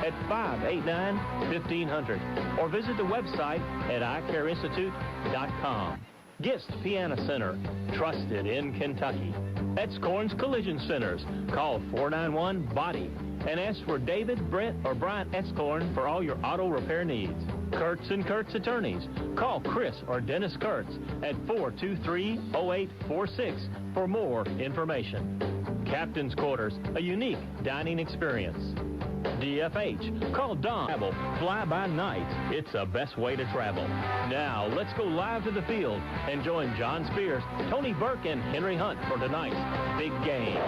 at 589-1500 or visit the website at eyecareinstitute.com. Gist Piana Center, trusted in Kentucky. Etzkorn's Collision Centers. Call 491-BODY and ask for David, Brent, or Brian Etzkorn for all your auto repair needs. Kurtz & Kurtz Attorneys. Call Chris or Dennis Kurtz at 423-0846 for more information. Captain's Quarters, a unique dining experience. DFH. Call Don. Travel. Fly by night. It's the best way to travel. Now, let's go live to the field and join John Spears, Tony Burke, and Henry Hunt for tonight's big game.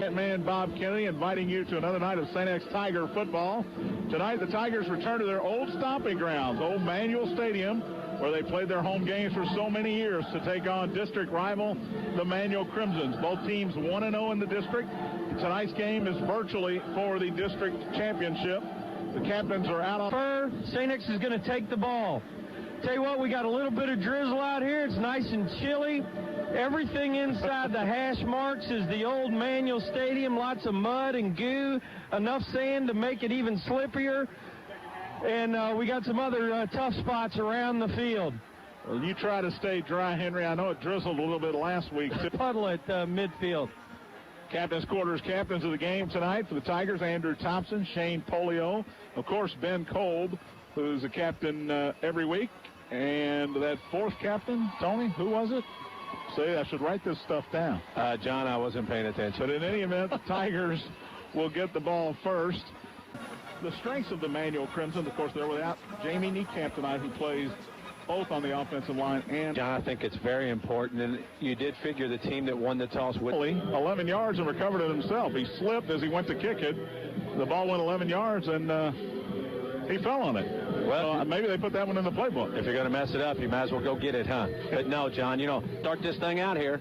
Man Bob Kennedy inviting you to another night of St. X Tiger football. Tonight, the Tigers return to their old stomping grounds, Old Manual Stadium, where they played their home games for so many years, to take on district rival, the Manual Crimsons. Both teams 1-0 in the district. Tonight's game is virtually for the district championship. The captains are out on. St. X is going to take the ball. Tell you what, we got a little bit of drizzle out here. It's nice and chilly. Everything inside the hash marks is the Old Manual Stadium. Lots of mud and goo, enough sand to make it even slippier. And we got some other tough spots around the field. Well, you try to stay dry, Henry. I know it drizzled a little bit last week. Puddle at midfield. Captain's Quarters captains of the game tonight for the Tigers: Andrew Thompson, Shane Polio, of course, Ben Kolb, who's a captain every week. And that fourth captain, Tony, who was it? Say, I should write this stuff down. John, I wasn't paying attention. But in any event, the Tigers will get the ball first. The strengths of the Manual Crimson, of course, they're without Jamie Niekamp tonight, who plays both on the offensive line and... John, I think it's very important, and you did figure the team that won the toss with... 11 yards and recovered it himself. He slipped as he went to kick it. The ball went 11 yards, and he fell on it. Well, maybe they put that one in the playbook. If you're going to mess it up, you might as well go get it, huh? But no, John, start this thing out here.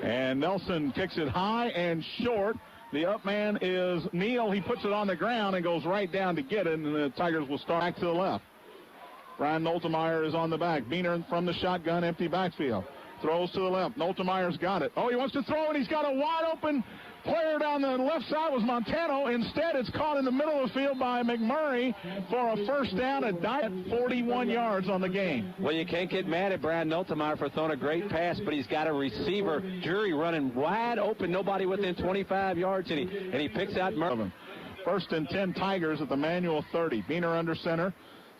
And Nelson kicks it high and short. The up man is Neal. He puts it on the ground and goes right down to get it, and the Tigers will start back to the left. Brian Noltemeyer is on the back. Beener from the shotgun, empty backfield. Throws to the left. Noltemeyer's got it. Oh, he wants to throw, and he's got a wide open player down the left side. Was Montano. Instead, it's caught in the middle of the field by McMurray for a first down at 41 yards on the game. Well, you can't get mad at Brian Noltemeyer for throwing a great pass, but he's got a receiver, Jury, running wide open, nobody within 25 yards, and he picks out Murray. First and 10 Tigers at the Manual 30. Beener under center.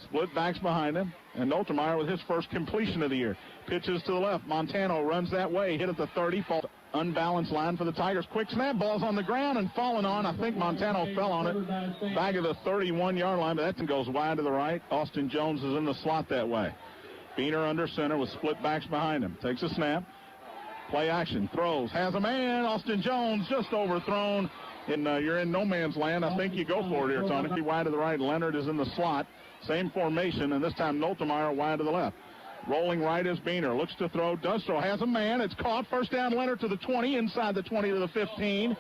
Split backs behind him. And Noltemeyer with his first completion of the year. Pitches to the left. Montano runs that way. Hit at the 30. Falls. Unbalanced line for the Tigers. Quick snap. Ball's on the ground and falling on. I think Montano fell on it. Back of the 31-yard line, but that goes wide to the right. Austin Jones is in the slot that way. Beener under center with split backs behind him. Takes a snap. Play action. Throws. Has a man. Austin Jones just overthrown. You're in no man's land. I think you go for it here, Tony. Wide to the right. Leonard is in the slot. Same formation, and this time Noltemeyer wide to the left. Rolling right is Beener. Looks to throw. Does throw. Has a man. It's caught. First down, Leonard to the 20. Inside the 20 to the 15.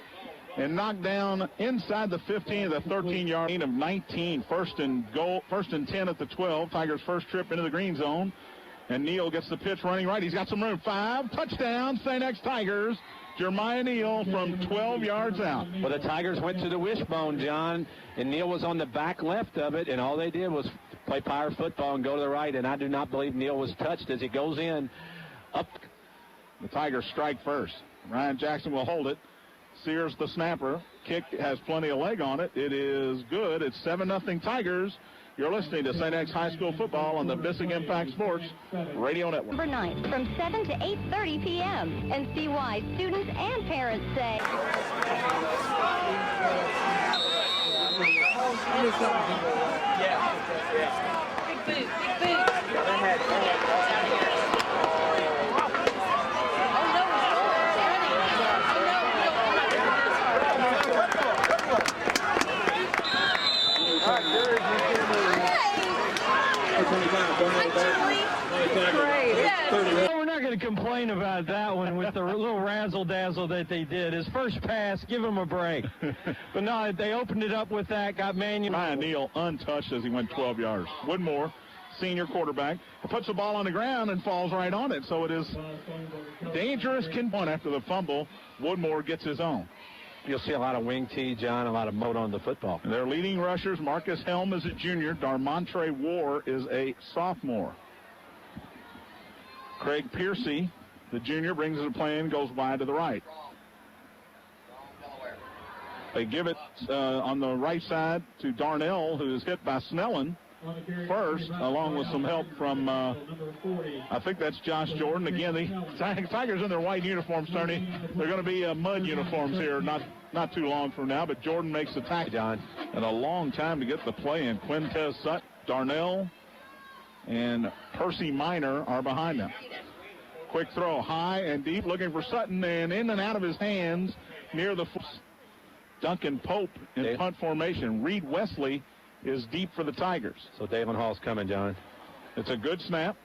And knocked down inside the 15 to the 13-yard line of 19. First and 10 at the 12. Tigers' first trip into the green zone. And Neal gets the pitch running right. He's got some room. 5. Touchdown, St. X Tigers. Jeremiah Neal from 12 yards out. Well, the Tigers went to the wishbone, John, and Neal was on the back left of it, and all they did was play power football and go to the right, and I do not believe Neal was touched as he goes in. Up. The Tigers strike first. Ryan Jackson will hold it. Sears the snapper. Kick has plenty of leg on it. It is good. It's 7-0 Tigers. You're listening to St. X High School football on the Bissing Impact Sports Radio Network. November 9th from 7 to 8:30 p.m. and see why students and parents say. Big Well, we're not going to complain about that one with the little razzle-dazzle that they did. His first pass, give him a break. But no, they opened it up with that, got Manuel. Ryan Neal untouched as he went 12 yards. Woodmore, senior quarterback, puts the ball on the ground and falls right on it. So it is dangerous. After the fumble, Woodmore gets his own. You'll see a lot of wing tee, John, a lot of mode on the football. And their leading rushers, Marcus Helm is a junior. Darmontre War is a sophomore. Craig Piercy, the junior, brings the play in, goes wide to the right. They give it on the right side to Darnell, who is hit by Snellen first, along with some help from, I think that's Josh Jordan. Again, the Tigers in their white uniforms, Tony. They're going to be mud uniforms here not too long from now, but Jordan makes the tackle. John. And a long time to get the play in. Quintez Sutton, Darnell, and Percy Minor are behind them. Quick throw, high and deep, looking for Sutton, and in and out of his hands near the Duncan Pope in punt formation. Reed Wesley is deep for the Tigers. So Dalen Hall's coming, John. It's a good snap.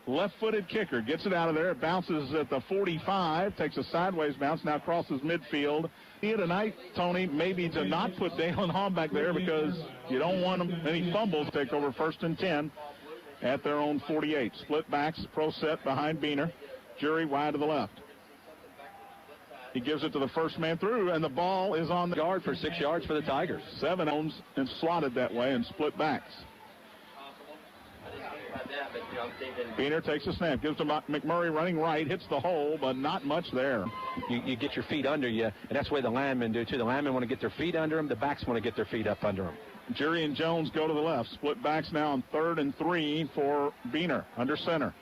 Left-footed kicker gets it out of there. It bounces at the 45, takes a sideways bounce, now crosses midfield. Here tonight, Tony, maybe to not put Dalen Hall back there because you don't want any fumbles. Take over 1st and 10 at their own 48. Split backs, pro set behind Beener. Jury wide to the left. He gives it to the first man through, and the ball is on the yard for 6 yards for the Tigers. 7 ohms and slotted that way and split backs. Beener takes a snap, gives to McMurray running right, hits the hole, but not much there. You get your feet under you, and that's the way the linemen do too. The linemen want to get their feet under them. The backs want to get their feet up under them. Jury and Jones go to the left. Split backs now on 3rd and 3 for Beener under center.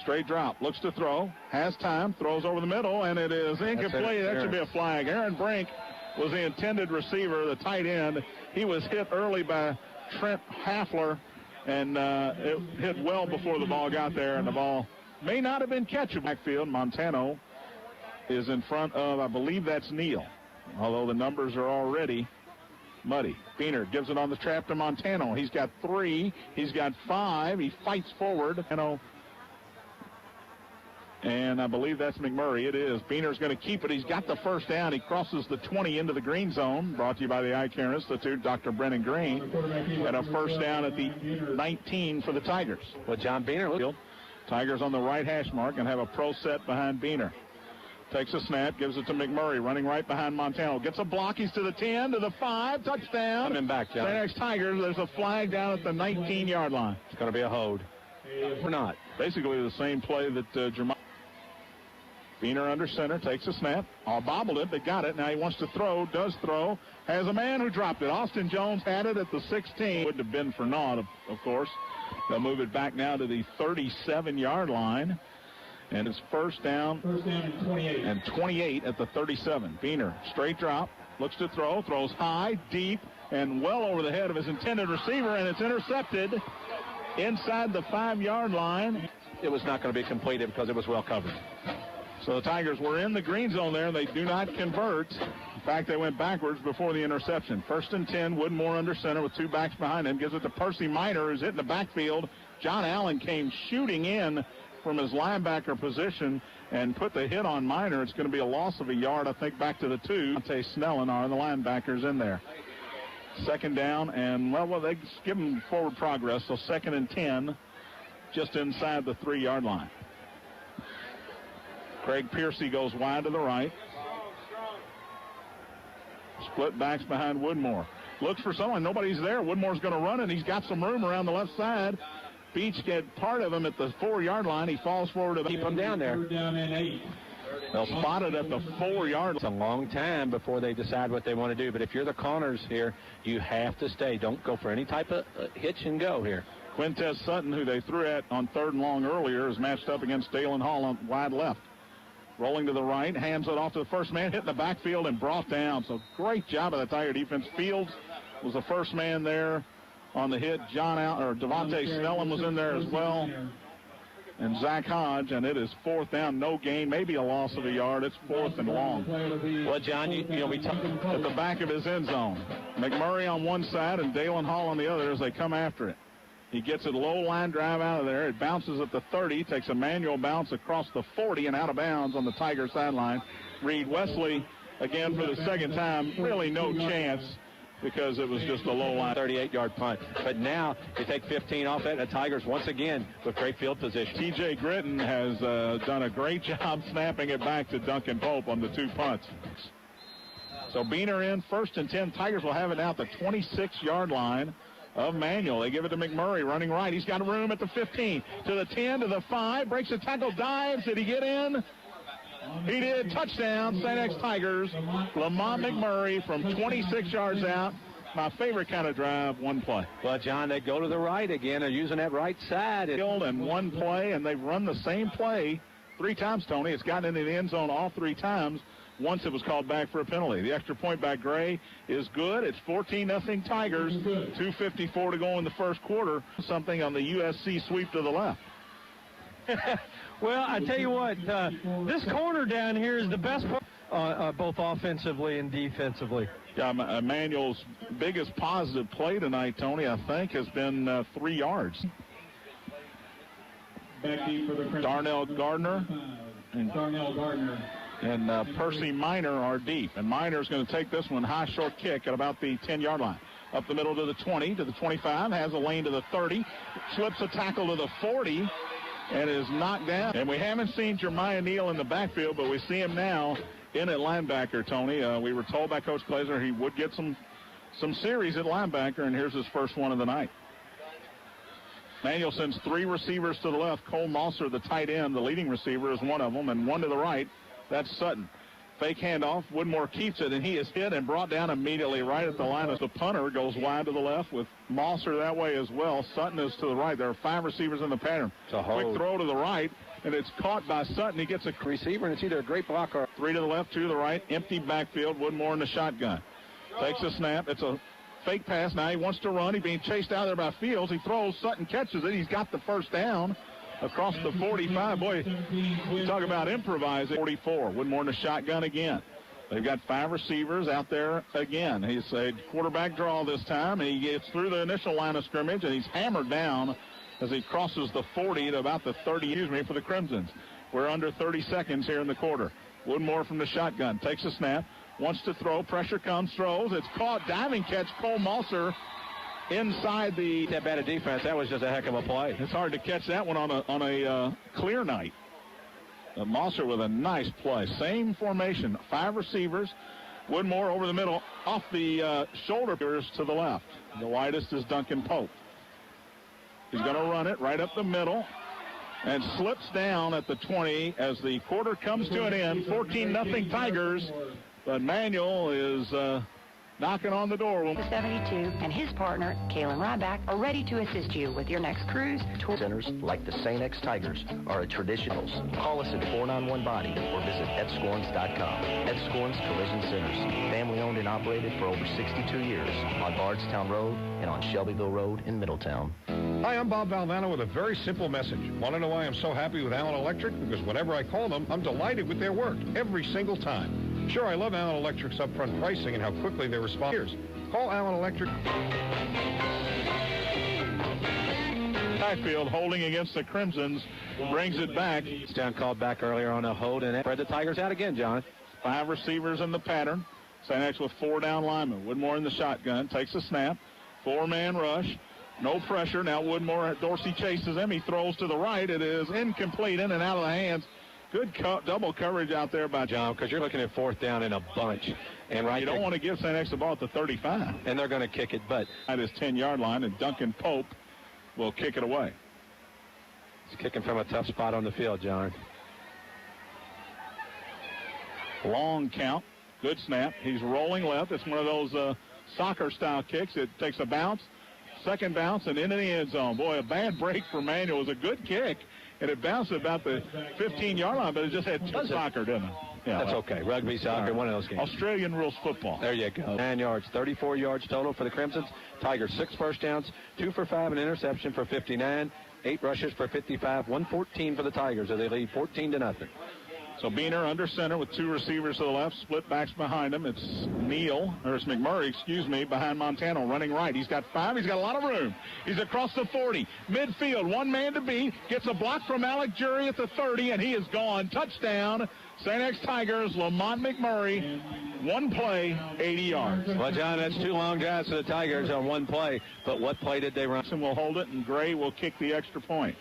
Straight drop, looks to throw, has time, throws over the middle, and it is incomplete. That should be a flag. Aaron Brink was the intended receiver, the tight end. He was hit early by Trent Hafler, and it hit well before the ball got there, and the ball may not have been catchable. Backfield, Montano is in front of, I believe that's Neal, although the numbers are already muddy. Beener gives it on the trap to Montano. He's got 3, he's got 5, he fights forward. And I believe that's McMurray. It is. Beener's going to keep it. He's got the first down. He crosses the 20 into the green zone. Brought to you by the Eye Care Institute, Dr. Brennan Green. And a first down at the 19 for the Tigers. Well, John Beener. Tigers on the right hash mark and have a pro set behind Beener. Takes a snap, gives it to McMurray, running right behind Montano. Gets a block. He's to the 10, to the 5. Touchdown. Coming back, John. Thanks, Tigers. There's a flag down at the 19-yard line. It's going to be a hold. Or not. Basically the same play that Jermai. Beener under center, takes a snap. All bobbled it, but got it. Now he wants to throw, does throw. Has a man who dropped it. Austin Jones had it at the 16. Wouldn't have been for naught, of course. They'll move it back now to the 37-yard line. And it's first down and 28. And 28 at the 37. Beener, straight drop, looks to throw, throws high, deep, and well over the head of his intended receiver, and it's intercepted inside the 5-yard line. It was not going to be completed because it was well covered. So the Tigers were in the green zone there. They do not convert. In fact, they went backwards before the interception. 1st and 10, Woodmore under center with 2 backs behind him. Gives it to Percy Minor, who's hitting the backfield. John Allen came shooting in from his linebacker position and put the hit on Minor. It's going to be a loss of a yard, I think, back to the 2. Dante Snellen are the linebackers in there. 2nd down, and, well, they give them forward progress. So 2nd and 10, just inside the 3-yard line. Craig Piercy goes wide to the right. Split backs behind Woodmore. Looks for someone. Nobody's there. Woodmore's going to run it. He's got some room around the left side. Beach get part of him at the 4-yard line. He falls forward. Keep him down there. They'll spot it at the 4-yard line. It's a long time before they decide what they want to do. But if you're the corners here, you have to stay. Don't go for any type of hitch and go here. Quintez Sutton, who they threw at on 3rd and long earlier, is matched up against Dalen Hall on wide left. Rolling to the right, hands it off to the first man, hitting the backfield and brought down. So great job of the Tiger defense. Fields was the first man there on the hit. Devontae Snellen was in there as well. And Zach Hodge, and it is 4th down, no gain, maybe a loss of a yard. It's 4th and long. Well, John, we talked at the back of his end zone. McMurray on one side and Dalen Hall on the other as they come after it. He gets it low line drive out of there. It bounces at the 30, takes a manual bounce across the 40 and out of bounds on the Tiger sideline. Reed Wesley, again for the 2nd time, really no chance because it was just a low line. 38-yard punt. But now you take 15 off it, and the Tigers once again with great field position. T.J. Gritton has done a great job snapping it back to Duncan Pope on the 2 punts. So Beaner in, 1st and 10. Tigers will have it now at the 26-yard line of Manuel. They give it to McMurray running right. He's got room at the 15, to the 10, to the 5. Breaks the tackle, dives. Did he get in? He did. Touchdown, St. X Tigers. Lamont McMurray from 26 yards out. My favorite kind of drive, one play. Well, John, they go to the right again. They're using that right side. And one play, and they've run the same play 3 times, Tony. It's gotten into the end zone all 3 times. Once it was called back for a penalty. The extra point by Gray is good. It's 14-0 Tigers. 2:54 to go in the first quarter. Something on the USC sweep to the left. Well, I tell you what, this corner down here is the best part, both offensively and defensively. Yeah, Emmanuel's biggest positive play tonight, Tony, I think, has been 3 yards. Darnell Gardner and Percy Minor are deep. And Minor's going to take this one, high short kick at about the 10-yard line. Up the middle to the 20, to the 25, has a lane to the 30, slips a tackle to the 40, and is knocked down. And we haven't seen Jeremiah Neal in the backfield, but we see him now in at linebacker, Tony. We were told by Coach Glazer he would get some series at linebacker, and here's his first one of the night. Manuel sends 3 receivers to the left. Cole Malser, the tight end, the leading receiver, is one of them, and one to the right. That's Sutton. Fake handoff. Woodmore keeps it, and he is hit and brought down immediately right at the line. As the punter goes wide to the left with Malser that way as well. Sutton is to the right. There are 5 receivers in the pattern. Quick throw to the right, and it's caught by Sutton. He gets a receiver, and it's either a great block or 3 to the left, 2 to the right. Empty backfield. Woodmore in the shotgun. Takes a snap. It's a fake pass. Now he wants to run. He's being chased out there by Fields. He throws. Sutton catches it. He's got the first down. Across the 45. Boy, talk about improvising. 44. Woodmore in the shotgun again. They've got 5 receivers out there again. He's a quarterback draw this time. And he gets through the initial line of scrimmage, and he's hammered down as he crosses the 40 to about the 30, for the Crimsons. We're under 30 seconds here in the quarter. Woodmore from the shotgun. Takes a snap. Wants to throw. Pressure comes. Throws. It's caught. Diving catch. Cole Malser. Inside that bad defense, that was just a heck of a play. It's hard to catch that one on a clear night. Malser with a nice play. Same formation, 5 receivers. Woodmore over the middle, off the shoulder to the left. The widest is Duncan Pope. He's going to run it right up the middle and slips down at the 20 as the quarter comes to an end. 14-0 Tigers, but Manuel is knocking on the door. 72 and his partner, Kalen Ryback, are ready to assist you with your next cruise. Tour centers like the St. X Tigers are a traditionals. Call us at 491-BODY or visit EdsCorns.com. EdsCorns Collision Centers, family owned and operated for over 62 years on Bardstown Road and on Shelbyville Road in Middletown. Hi, I'm Bob Valvano with a very simple message. Want to know why I'm so happy with Allen Electric? Because whenever I call them, I'm delighted with their work every single time. Sure, I love Allen Electric's upfront pricing and how quickly they respond. Here's call Allen Electric. Highfield holding against the Crimsons, brings it back. It's down called back earlier on a hold, and spread the Tigers out again, John. 5 receivers in the pattern. St. X with 4 down linemen. Woodmore in the shotgun, takes a snap. 4-man rush. No pressure. Now Woodmore, Dorsey chases him. He throws to the right. It is incomplete, in and out of the hands. Good double coverage out there by John, because you're looking at 4th down in a bunch. And you don't want to give St. X the ball at the 35. And they're going to kick it, but at his 10-yard line, and Duncan Pope will kick it away. He's kicking from a tough spot on the field, John. Long count. Good snap. He's rolling left. It's one of those soccer-style kicks. It takes a bounce, second bounce, and into the end zone. Boy, a bad break for Manuel. It was a good kick. And it bounced about the 15-yard line, but it just had 2 soccer, didn't it? Yeah, that's okay. Rugby, soccer, one of those games. Australian rules football. There you go. 9 yards, 34 yards total for the Crimsons. Tigers 6 first downs, 2 for 5, an interception for 59, 8 rushes for 55, 114 for the Tigers as they lead 14-0. So Beaner under center with 2 receivers to the left, split backs behind him. It's McMurray, behind Montano, running right. He's got 5. He's got a lot of room. He's across the 40. Midfield, 1 man to beat. Gets a block from Alec Jury at the 30, and he is gone. Touchdown, St. X Tigers, Lamont McMurray. 1 play, 80 yards. Well, John, that's 2 long drives for the Tigers on 1 play. But what play did they run? And will hold it, and Gray will kick the extra point.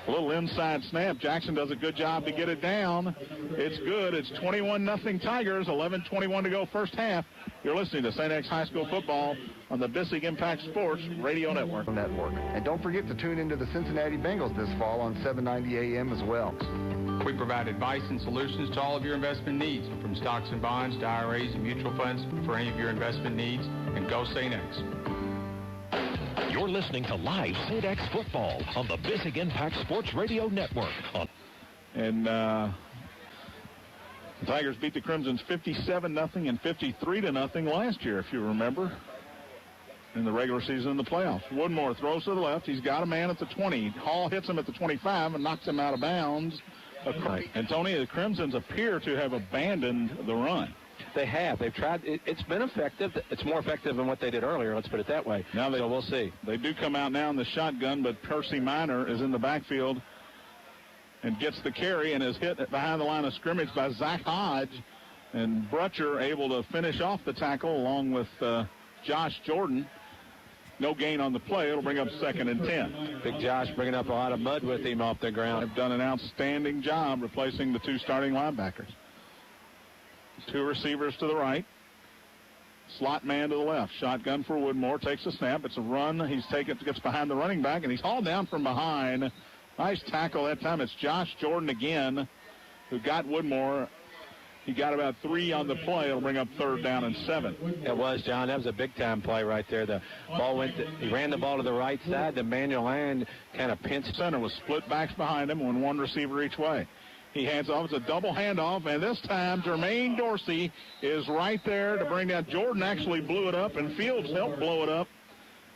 A little inside snap. Jackson does a good job to get it down. It's good. It's 21-0 Tigers. 11:21 to go first half. You're listening to St. X High School football on the Bissig Impact Sports Radio Network. And don't forget to tune into the Cincinnati Bengals this fall on 790 AM as well. We provide advice and solutions to all of your investment needs, from stocks and bonds to IRAs and mutual funds for any of your investment needs. And go St. X. You're listening to live St. X football on the Bissig Impact Sports Radio Network. And the Tigers beat the Crimsons 57-0 and 53-0 last year, if you remember, in the regular season and the playoffs. Woodmore throws to the left. He's got a man at the 20. Hall hits him at the 25 and knocks him out of bounds. And, Tony, the Crimsons appear to have abandoned the run. They have. They've tried. It's been effective. It's more effective than what they did earlier, let's put it that way. Now so we'll see. They do come out now in the shotgun, but Percy Minor is in the backfield and gets the carry and is hit behind the line of scrimmage by Zach Hodge. And Brutcher able to finish off the tackle along with Josh Jordan. No gain on the play. It'll bring up 2nd and 10. Big Josh bringing up a lot of mud with him off the ground. They've done an outstanding job replacing the 2 starting linebackers. 2 receivers to the right. Slot man to the left. Shotgun for Woodmore. Takes a snap. It's a run. Gets behind the running back, and he's hauled down from behind. Nice tackle that time. It's Josh Jordan again who got Woodmore. He got about 3 on the play. It'll bring up 3rd down and 7. It was, John. That was a big-time play right there. The ball he ran the ball to the right side. The Manuel Land kind of pinched. Center with split backs behind him and 1 receiver each way. He hands off. It's a double handoff, and this time Jermaine Dorsey is right there to bring down. Jordan actually blew it up, and Fields helped blow it up.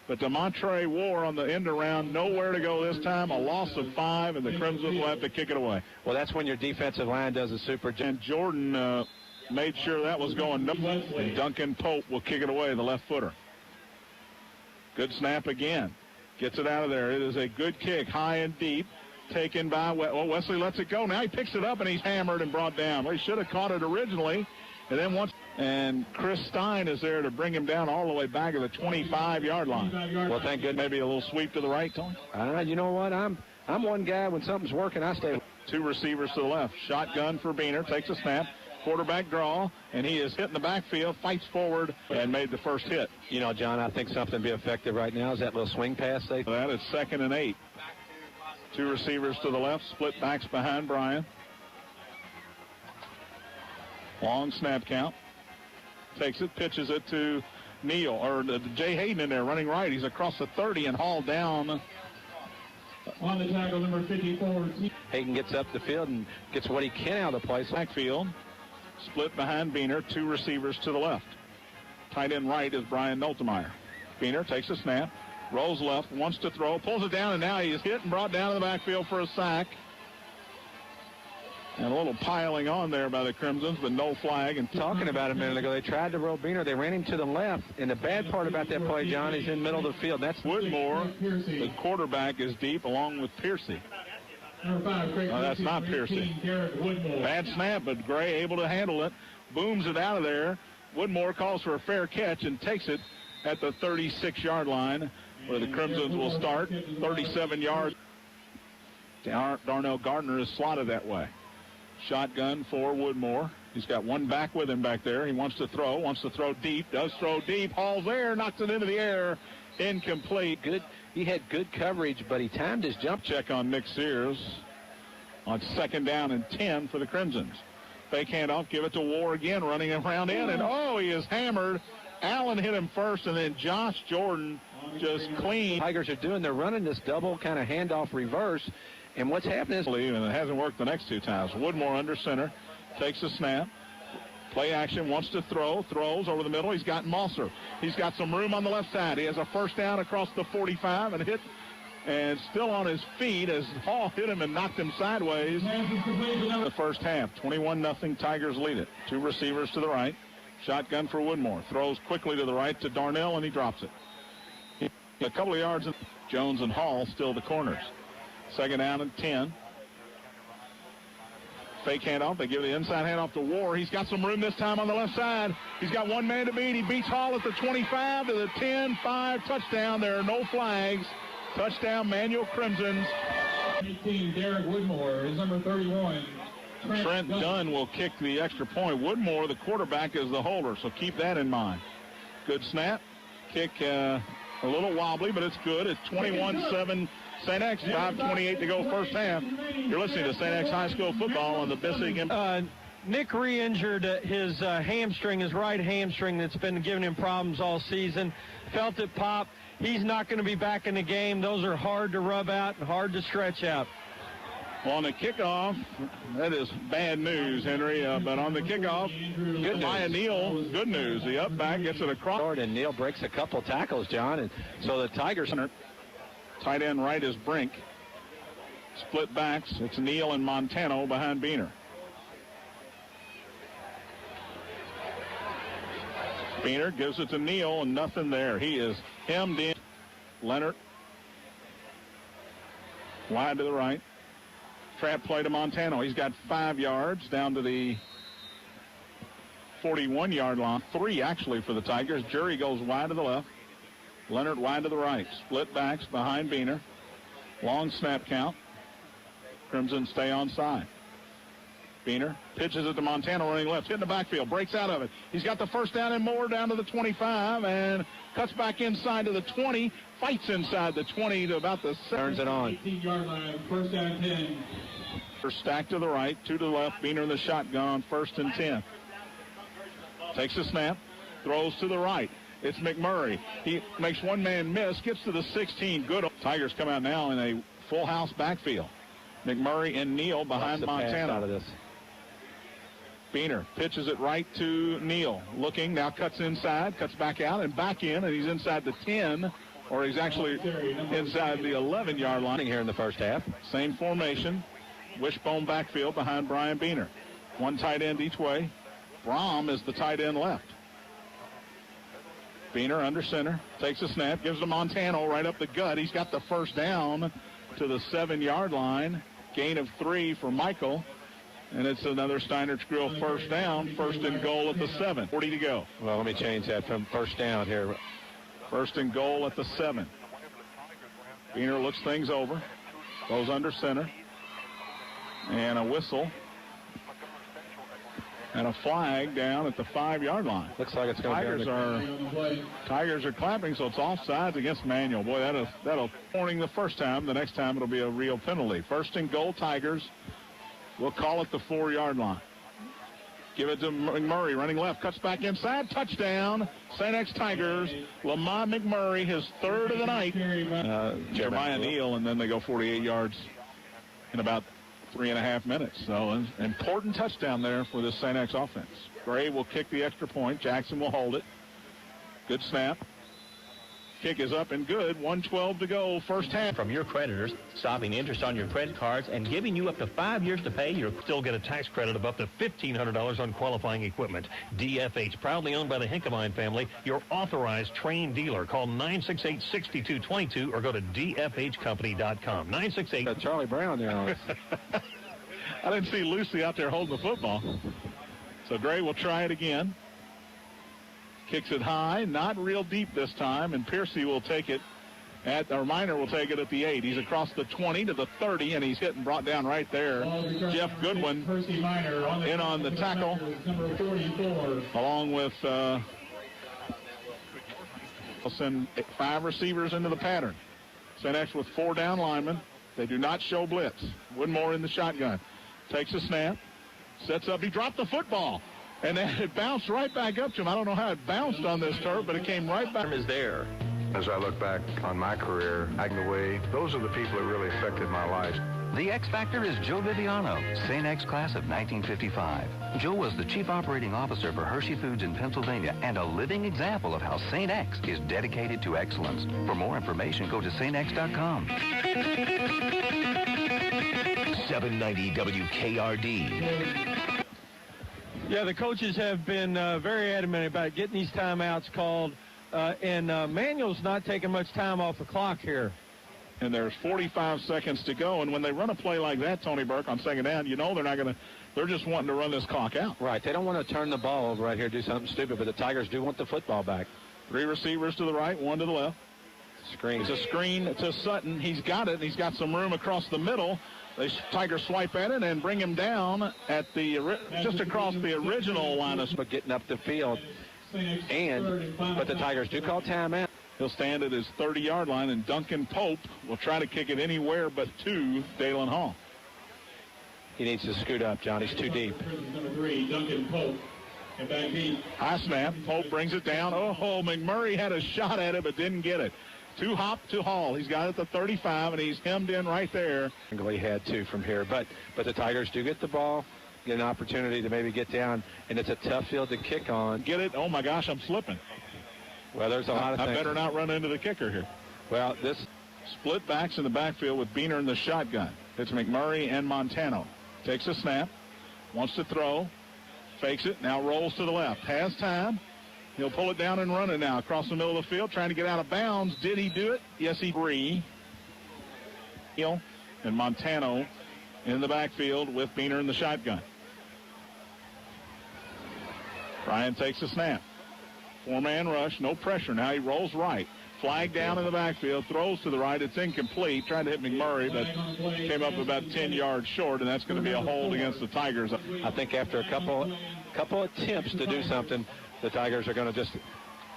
But DeMontre War on the end around, nowhere to go this time. A loss of 5, and the Crimsons will have to kick it away. Well, that's when your defensive line does a super job. And Jordan made sure that was going. And Duncan Pope will kick it away, the left footer. Good snap again. Gets it out of there. It is a good kick, high and deep. Taken by Wesley lets it go. Now he picks it up, and he's hammered and brought down. Well, he should have caught it originally. And Chris Stein is there to bring him down all the way back to the 25-yard line. Well, thank goodness. Maybe a little sweep to the right, Tony? You know what? I'm one guy. When something's working, I stay. 2 receivers to the left. Shotgun for Beener. Takes a snap. Quarterback draw, and he is hit in the backfield, fights forward, and made the first hit. You know, John, I think something will be effective right now is that little swing pass. That is 2nd and 8. 2 receivers to the left, split backs behind Brian. Long snap count. Takes it, pitches it to Neal, or Jay Hayden in there running right. He's across the 30 and hauled down. On the tackle, number 54. Hayden gets up the field and gets what he can out of the place. Backfield, split behind Beener, 2 receivers to the left. Tight end right is Brian Noltemeyer. Beener takes a snap, rolls left, wants to throw, pulls it down, and now he is hit and brought down in the backfield for a sack. And a little piling on there by the Crimsons, but no flag. And talking about a minute ago, they tried to roll Beener. They ran him to the left. And the bad part about that play, John, he's in the middle of the field. That's Woodmore. The quarterback is deep along with Piercy. No, that's not Piercy. Bad snap, but Gray able to handle it. Booms it out of there. Woodmore calls for a fair catch and takes it at the 36-yard line, where the Crimsons will start. 37 yards. Darnell Gardner is slotted that way. Shotgun for Woodmore. He's got 1 back with him back there. He wants to throw deep, does throw deep, hauls there, knocks it into the air, incomplete. Good. He had good coverage, but he timed his jump. Check on Nick Sears on 2nd down and 10 for the Crimsons. Fake handoff, give it to War again, running around in, and he is hammered. Allen hit him first, and then Josh Jordan just clean. Tigers are doing, they're running this double kind of handoff reverse. And what's happening is, and it hasn't worked the next 2 times. Woodmore under center, takes a snap. Play action, wants to throws over the middle. He's got Mosser. He's got some room on the left side. He has a first down across the 45 and hit, and still on his feet as Hall hit him and knocked him sideways. The first half, 21-0 Tigers lead it. 2 receivers to the right. Shotgun for Woodmore. Throws quickly to the right to Darnell, and he drops it. A couple of yards, and Jones and Hall still the corners. 2nd down and 10. Fake handoff. They give the inside handoff to War. He's got some room this time on the left side. He's got 1 man to beat. He beats Hall at the 25 to the 10, 5, touchdown. There are no flags. Touchdown, Manual Crimsons. 18, Derek Woodmore is number 31. Trent Dunn will kick the extra point. Woodmore, the quarterback, is the holder, so keep that in mind. Good snap. Kick a little wobbly, but it's good. It's 21-7 St. X, 5:28 to go first half. You're listening to St. X High School football on the Bissig. Nick re-injured his hamstring, his right hamstring that's been giving him problems all season. Felt it pop. He's not going to be back in the game. Those are hard to rub out and hard to stretch out. On the kickoff, that is bad news, Henry. But on the kickoff, good by Neal. Good news. The up back gets it across. And Neal breaks a couple tackles, John. And so the Tigers. Tight end right is Brink. Split backs. It's Neal and Montano behind Beener. Beener gives it to Neal, and nothing there. He is hemmed in. Leonard wide to the right. Trap play to Montano. He's got 5 yards down to the 41-yard line. 3 actually for the Tigers. Jury goes wide to the left. Leonard wide to the right. Split backs behind Beener. Long snap count. Crimson stay on side. Beener pitches it to Montano running left. Hit in the backfield. Breaks out of it. He's got the first down and more down to the 25 and cuts back inside to the 20. Fights inside the 20 to about the 7. Turns it on. 18-yard line. First down 10. Stacked to the right. 2 to the left. Beener in the shotgun on 1st and 10. Takes a snap. Throws to the right. It's McMurray. He makes one man miss. Gets to the 16. Good. Tigers come out now in a full house backfield. McMurray and Neal behind Montano. Out of this. Beener pitches it right to Neal. Looking, now cuts inside, cuts back out and back in, and he's inside the 10, or he's actually inside the 11-yard line here in the first half. Same formation. Wishbone backfield behind Brian Beener. One tight end each way. Brom is the tight end left. Beener under center, takes a snap, gives to Montano right up the gut. He's got the first down to the 7-yard line. Gain of 3 for Michael. And it's another Steinert's Grill first down. 1st and goal at the 7. 40 to go. Well, let me change that from first down here. 1st and goal at the 7. Beener looks things over. Goes under center. And a whistle. And a flag down at the 5-yard line. Looks like it's going to Tigers are clapping, so it's offsides against Manuel. Boy, that'll warning the first time. The next time it'll be a real penalty. 1st and goal, Tigers. We'll call it the 4-yard line. Give it to McMurray, running left, cuts back inside, touchdown, St. X Tigers. Lamont McMurray, his 3rd of the night. Jeremiah Neal, and then they go 48 yards in about 3.5 minutes. So an important touchdown there for this St. X offense. Gray will kick the extra point. Jackson will hold it. Good snap. Kick is up and good. 1:12 to go, first half. From your creditors, stopping interest on your credit cards and giving you up to 5 years to pay. You'll still get a tax credit of up to $1,500 on qualifying equipment. DFH, proudly owned by the Hinkemine family, your authorized trained dealer. Call 968-6222 or go to dfhcompany.com. 968. Charlie Brown there. I didn't see Lucy out there holding the football. So Gray will try it again. Kicks it high, not real deep this time, and Piercy will take it Minor will take it at the 8. He's across the 20 to the 30, and he's hit and brought down right there. Jeff Goodwin in on the tackle, along with we'll send 5 receivers into the pattern. St. X with 4 down linemen. They do not show blitz. Woodmore in the shotgun. Takes a snap, sets up. He dropped the football. And it bounced right back up to him. I don't know how it bounced on this turf, but it came right back. Is there. As I look back on my career, acting away, those are the people that really affected my life. The X Factor is Joe Viviano, St. X class of 1955. Joe was the chief operating officer for Hershey Foods in Pennsylvania and a living example of how St. X is dedicated to excellence. For more information, go to stx.com. 790 WKRD. Yeah, the coaches have been very adamant about getting these timeouts called, and Manuel's not taking much time off the clock here. And there's 45 seconds to go, and when they run a play like that, Tony Burke, on second down, you know they're just wanting to run this clock out. Right, they don't want to turn the ball over right here, do something stupid, but the Tigers do want the football back. 3 receivers to the right, 1 to the left. Screen. It's a screen to Sutton. He's got it. He's got some room across the middle. The Tigers swipe at it and bring him down at the just across the original line of but getting up the field. But the Tigers do call timeout. He'll stand at his 30-yard line, and Duncan Pope will try to kick it anywhere but to Dalen Hall. He needs to scoot up, John. He's too deep. Number 3, Duncan Pope. And back deep. High snap. Pope brings it down. Oh, McMurray had a shot at it but didn't get it. Two hop to Hall. He's got it at the 35, and he's hemmed in right there. He had two from here, but the Tigers do get the ball, get an opportunity to maybe get down, and it's a tough field to kick on. Get it? Oh, my gosh, I'm slipping. Well, there's a lot of things. I better not run into the kicker here. Well, this split backs in the backfield with Beener in the shotgun. It's McMurray and Montano. Takes a snap, wants to throw, fakes it, now rolls to the left. Has time. He'll pull it down and run it now across the middle of the field, trying to get out of bounds. Did he do it? Yes, he did. And Montano in the backfield with Beener in the shotgun. Ryan takes a snap. Four-man rush, no pressure. Now he rolls right. Flag down in the backfield, throws to the right. It's incomplete. Tried to hit McMurray, but came up about 10 yards short, and that's going to be a hold against the Tigers. I think after a couple attempts to do something, the Tigers are going to just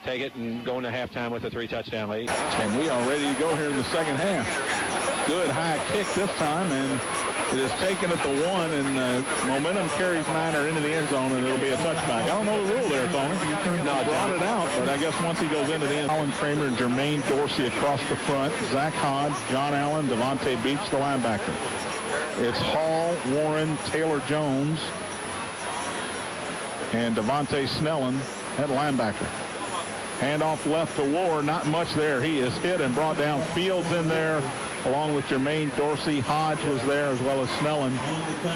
take it and go into halftime with a 3-touchdown lead. And we are ready to go here in the second half. Good high kick this time, and it is taken at the 1, and momentum carries Miner into the end zone, and it'll be a touchback. I don't know the rule there, Tony. No, brought it out, but I guess once he goes into the end, Colin Kramer and Jermaine Dorsey across the front, Zach Hodge, John Allen, Devontae Beach, the linebacker. It's Hall, Warren, Taylor Jones, and Devontae Snellen at linebacker. Handoff left to War, not much there. He is hit and brought down. Fields in there, along with Jermaine Dorsey. Hodge was there, as well as Snellen,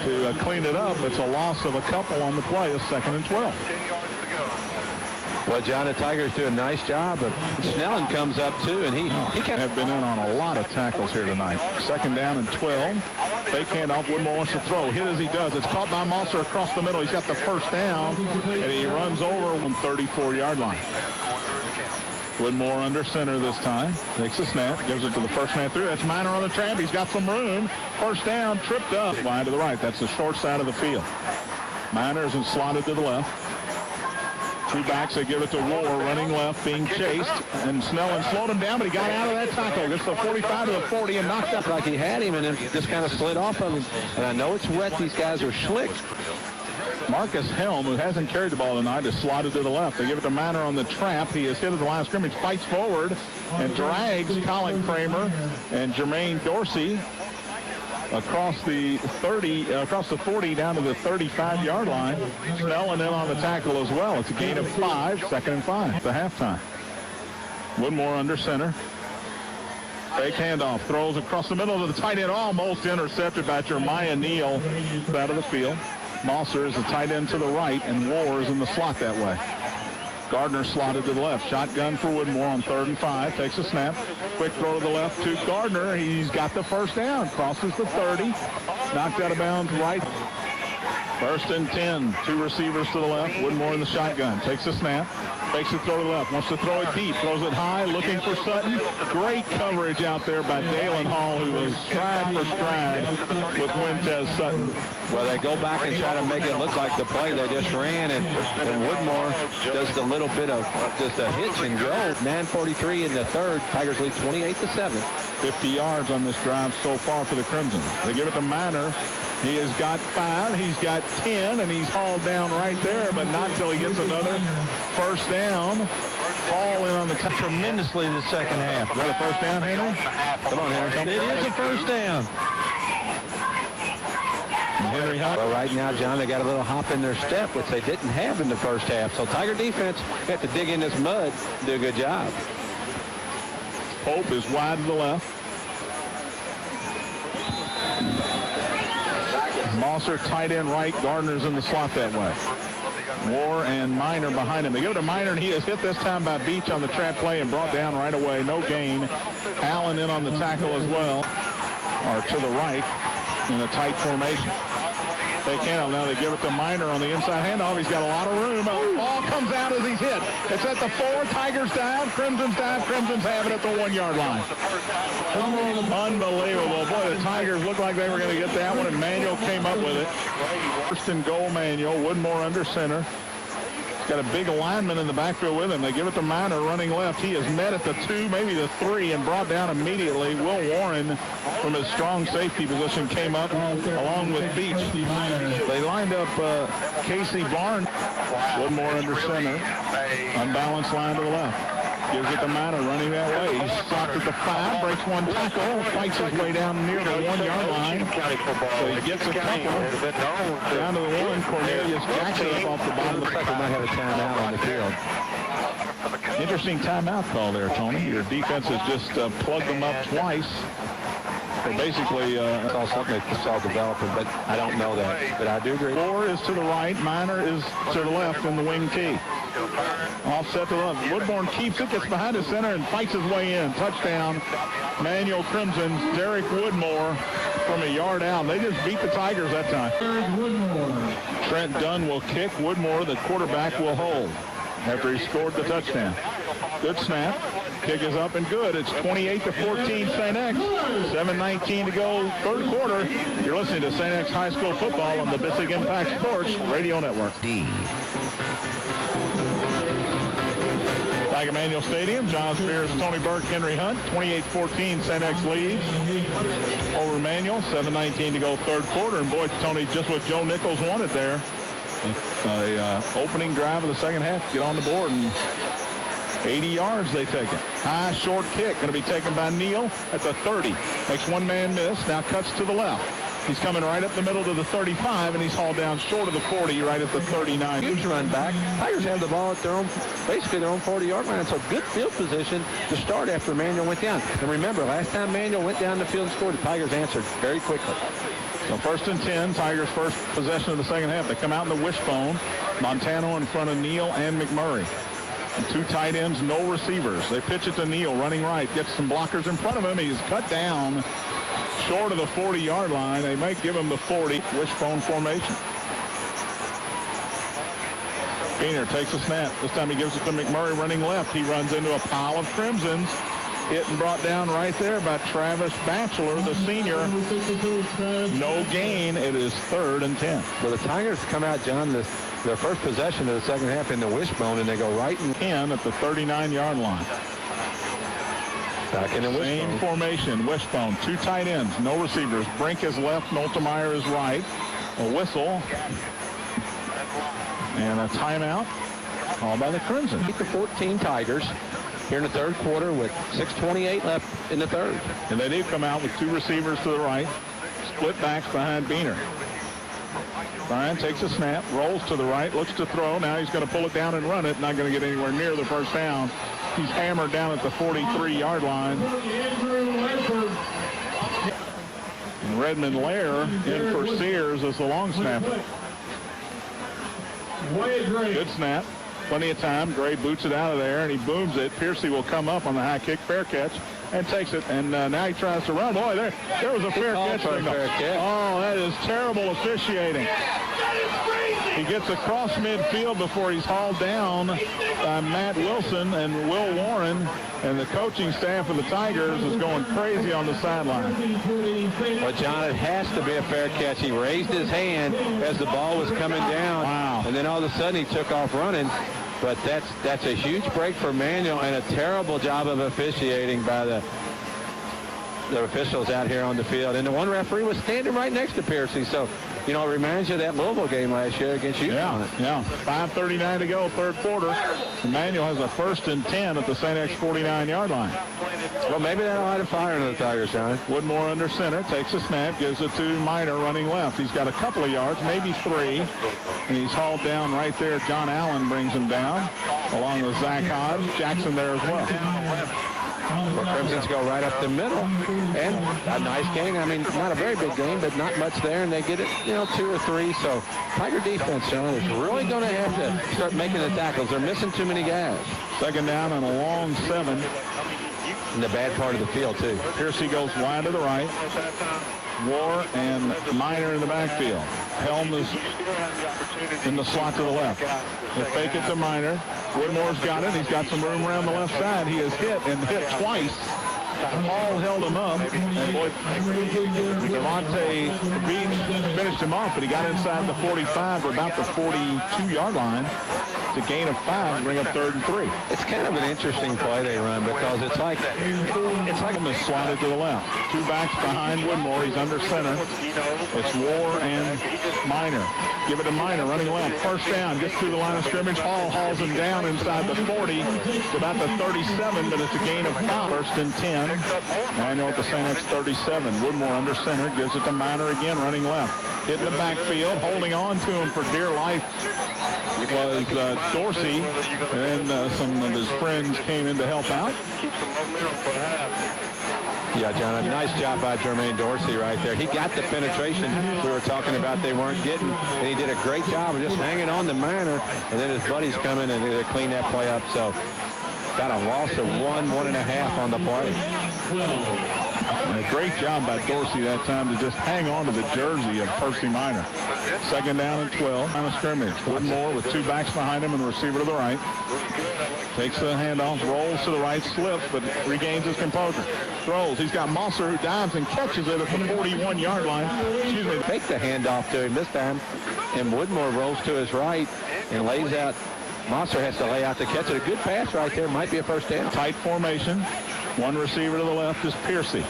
to clean it up. It's a loss of a couple on the play. It's 2nd and 12. Well, John, the Tigers do a nice job, but Snellen comes up, too, and he have been in on a lot of tackles here tonight. 2nd down and 12. Fake handoff. Woodmore wants to throw. Hit as he does. It's caught by Mosser across the middle. He's got the first down, and he runs over on 34-yard line. Woodmore under center this time. Takes a snap. Gives it to the first man through. That's Miner on the trap. He's got some room. First down. Tripped up. Wide to the right. That's the short side of the field. Miner isn't slotted to the left. Two backs. They give it to War. Running left. Being chased. And Snellen slowed him down, but he got out of that tackle. Gets the 45 to the 40 and knocked up. Like he had him and then just kind of slid off of him. And I know it's wet. These guys are slick. Marcus Helm, who hasn't carried the ball tonight, is slotted to the left. They give it to Miner on the trap. He is hit at the line of scrimmage, fights forward, and drags Colin Kramer and Jermaine Dorsey across the 40 down to the 35-yard line. Snellen in on the tackle as well. It's a gain of 5, 2nd and 5 at the halftime. Woodmore under center. Fake handoff, throws across the middle of the tight end, almost intercepted by Jeremiah Neal out of the field. Mosser is the tight end to the right, and War is in the slot that way. Gardner slotted to the left. Shotgun for Woodmore on 3rd and 5. Takes a snap. Quick throw to the left to Gardner. He's got the first down. Crosses the 30. Knocked out of bounds right. 1st and 10. Two receivers to the left. Woodmore in the shotgun. Takes a snap. Fakes the throw to the left. Wants to throw it deep. Throws it high. Looking for Sutton. Great coverage out there by Dalen Hall, who was stride for stride with Wintez Sutton. Well, they go back and try to make it look like the play they just ran, and Woodmore does the little bit of just a hitch and go. 9:43 in the third. Tigers lead 28-7. 50 yards on this drive so far for the Crimson. They give it to Miner. He has got 5, he's got 10, and he's hauled down right there, but not till he gets another first down. Hall in on the cut tremendously in the second half. Is that a first down, Henry? Come on, Henry. It is a first down. Henry Hop. Well, right now, John, they got a little hop in their step, which they didn't have in the first half. So Tiger defense had to dig in this mud, do a good job. Pope is wide to the left. Mosser tight end right. Gardner's in the slot that way. War and Miner behind him. They give it to Miner, and he is hit this time by Beach on the trap play and brought down right away. No gain. Allen in on the tackle as well, or to the right in a tight formation. They can't. Now they give it to Miner on the inside handoff. He's got a lot of room. Oh, ball comes comes out as he's hit. It's at the 4. Tigers dive. Crimson's dive. Crimson's have it at the 1-yard line. Unbelievable. Boy, the Tigers looked like they were going to get that one, and Manuel came up with it. First and goal, Manuel. Woodmore under center. He's got a big lineman in the backfield with him. They give it to Miner running left. He is met at the 2, maybe the 3, and brought down immediately. Will Warren from his strong safety position came up along with Beach. They lined up Casey Barnes. Woodmore under center. Unbalanced line to the left. Gives it to Miner running that way. He's stopped at the 5, breaks one tackle, fights his way down near the 1-yard line. So he gets a couple down to the 1. Cornelius Jackson up off the bottom of the second. Might have a timeout on the field. Interesting timeout call there, Tony. Your defense has just plugged them up twice. So basically, it's all something that saw developing, but I don't know that. But I do agree. 4 is to the right. Miner is to the left in the wing tee. Offset to the left. Woodbourne keeps it, gets behind the center, and fights his way in. Touchdown, Manuel Crimson. Derek Woodmore from a yard out. They just beat the Tigers that time. Trent Dunn will kick. Woodmore, the quarterback, will hold after he scored the touchdown. Good snap. Kick is up and good. It's 28-14 St. X. 7:19 to go, third quarter. You're listening to St. X High School football on the Bissig Impact Sports Radio Network. Back at Manual Stadium, John Spears, Tony Burke, Henry Hunt. 28-14 St. X leads over Manual. 7:19 to go, third quarter. And boy, Tony, just what Joe Nichols wanted there. Opening drive of the second half. Get on the board, and 80 yards they take it. High, short kick going to be taken by Neal at the 30. Makes one man miss. Now cuts to the left. He's coming right up the middle to the 35, and he's hauled down short of the 40, right at the 39. Huge run back. Tigers have the ball at their own, basically their own 40-yard line. So good field position to start after Manuel went down. And remember, last time Manuel went down the field and scored, the Tigers answered very quickly. So 1st and 10, Tigers' first possession of the second half. They come out in the wishbone. Montano in front of Neal and McMurray. And 2 tight ends, no receivers. They pitch it to Neal, running right. Gets some blockers in front of him. He's cut down short of the 40-yard line. They might give him the 40. Wishbone formation. Gainer takes a snap. This time he gives it to McMurray running left. He runs into a pile of Crimsons. Hit and brought down right there by Travis Batchelor, the senior. No gain. It is 3rd and 10. Well, the Tigers come out, John, their first possession of the second half in the wishbone, and they go right in 10 at the 39-yard line. Back in the wishbone. Same formation, wishbone. 2 tight ends, no receivers. Brink is left, Noltemeyer is right. A whistle. And a timeout called by the Crimson. Beat the 14 Tigers here in the third quarter with 6:28 left in the third. And they do come out with 2 receivers to the right. Split backs behind Beener. Bryan takes a snap, rolls to the right, looks to throw. Now he's going to pull it down and run it. Not going to get anywhere near the first down. He's hammered down at the 43-yard line. And Redmond Lair in for Sears as the long snapper. Good snap. Plenty of time. Gray boots it out of there, and he booms it. Piercy will come up on the high kick, fair catch, and takes it. And now he tries to run. Boy, there was a fair catch. Oh, that is terrible officiating. He gets across midfield before he's hauled down by Matt Wilson and Will Warren. And the coaching staff of the Tigers is going crazy on the sideline. Well, John, it has to be a fair catch. He raised his hand as the ball was coming down. Wow. And then all of a sudden he took off running. But that's a huge break for Manuel and a terrible job of officiating by the officials out here on the field. And the one referee was standing right next to Piercy. So, you know, it reminds you of that Louisville game last year against UConn. Yeah. 5:39 to go, third quarter. Emmanuel has a 1st and 10 at the St. X 49-yard line. Well, maybe that'll light a fire into the Tigers, John. Woodmore under center, takes a snap, gives it to Miner running left. He's got a couple of yards, maybe 3. And he's hauled down right there. John Allen brings him down, along with Zach Hodge. Jackson there as well. Well, Crimsons go right up the middle, and a nice gain. I mean, not a very big gain, but not much there, and they get it, 2 or 3. So Tiger defense, John, is really going to have to start making the tackles. They're missing too many guys. Second down and a long 7. in the bad part of the field, too. Piercy goes wide to the right. War and Miner in the backfield. Helm is in the slot to the left. They fake it to Miner. Woodmore's got it. He's got some room around the left side. He is hit twice. Hall held him up, and boy, Devontae Beach finished him off, but he got inside the 45 or about the 42-yard line. It's a gain of 5 to bring up 3rd and 3. It's kind of an interesting play they run because it's like him is slotted to the left. 2 backs behind Woodmore. He's under center. It's War and Miner. Give it to Miner running left. First down. Gets through the line of scrimmage. Hall hauls him down inside the 40 to about the 37, but it's a gain of 5. 1st and 10. Manuel at the St. X 37. Woodmore under center. Gives it to Miner again running left. Hitting the backfield. Holding on to him for dear life was Dorsey, and some of his friends came in to help out. Yeah, John, a nice job by Jermaine Dorsey right there. He got the penetration we were talking about they weren't getting, and he did a great job of just hanging on to Miner, and then his buddies come in and they clean that play up. So got a loss of 1.5 on the play. And a great job by Dorsey that time to just hang on to the jersey of Percy Miner. 2nd down and 12 on a scrimmage. Woodmore with 2 backs behind him and the receiver to the right. Takes the handoff, rolls to the right, slips, but regains his composure. Throws. He's got Mosser who dives and catches it at the 41-yard line. Excuse me. Take the handoff to him this time, and Woodmore rolls to his right and lays out. Mosser has to lay out to catch it. A good pass right there. Might be a first down. Tight formation. 1 receiver to the left is Piercy.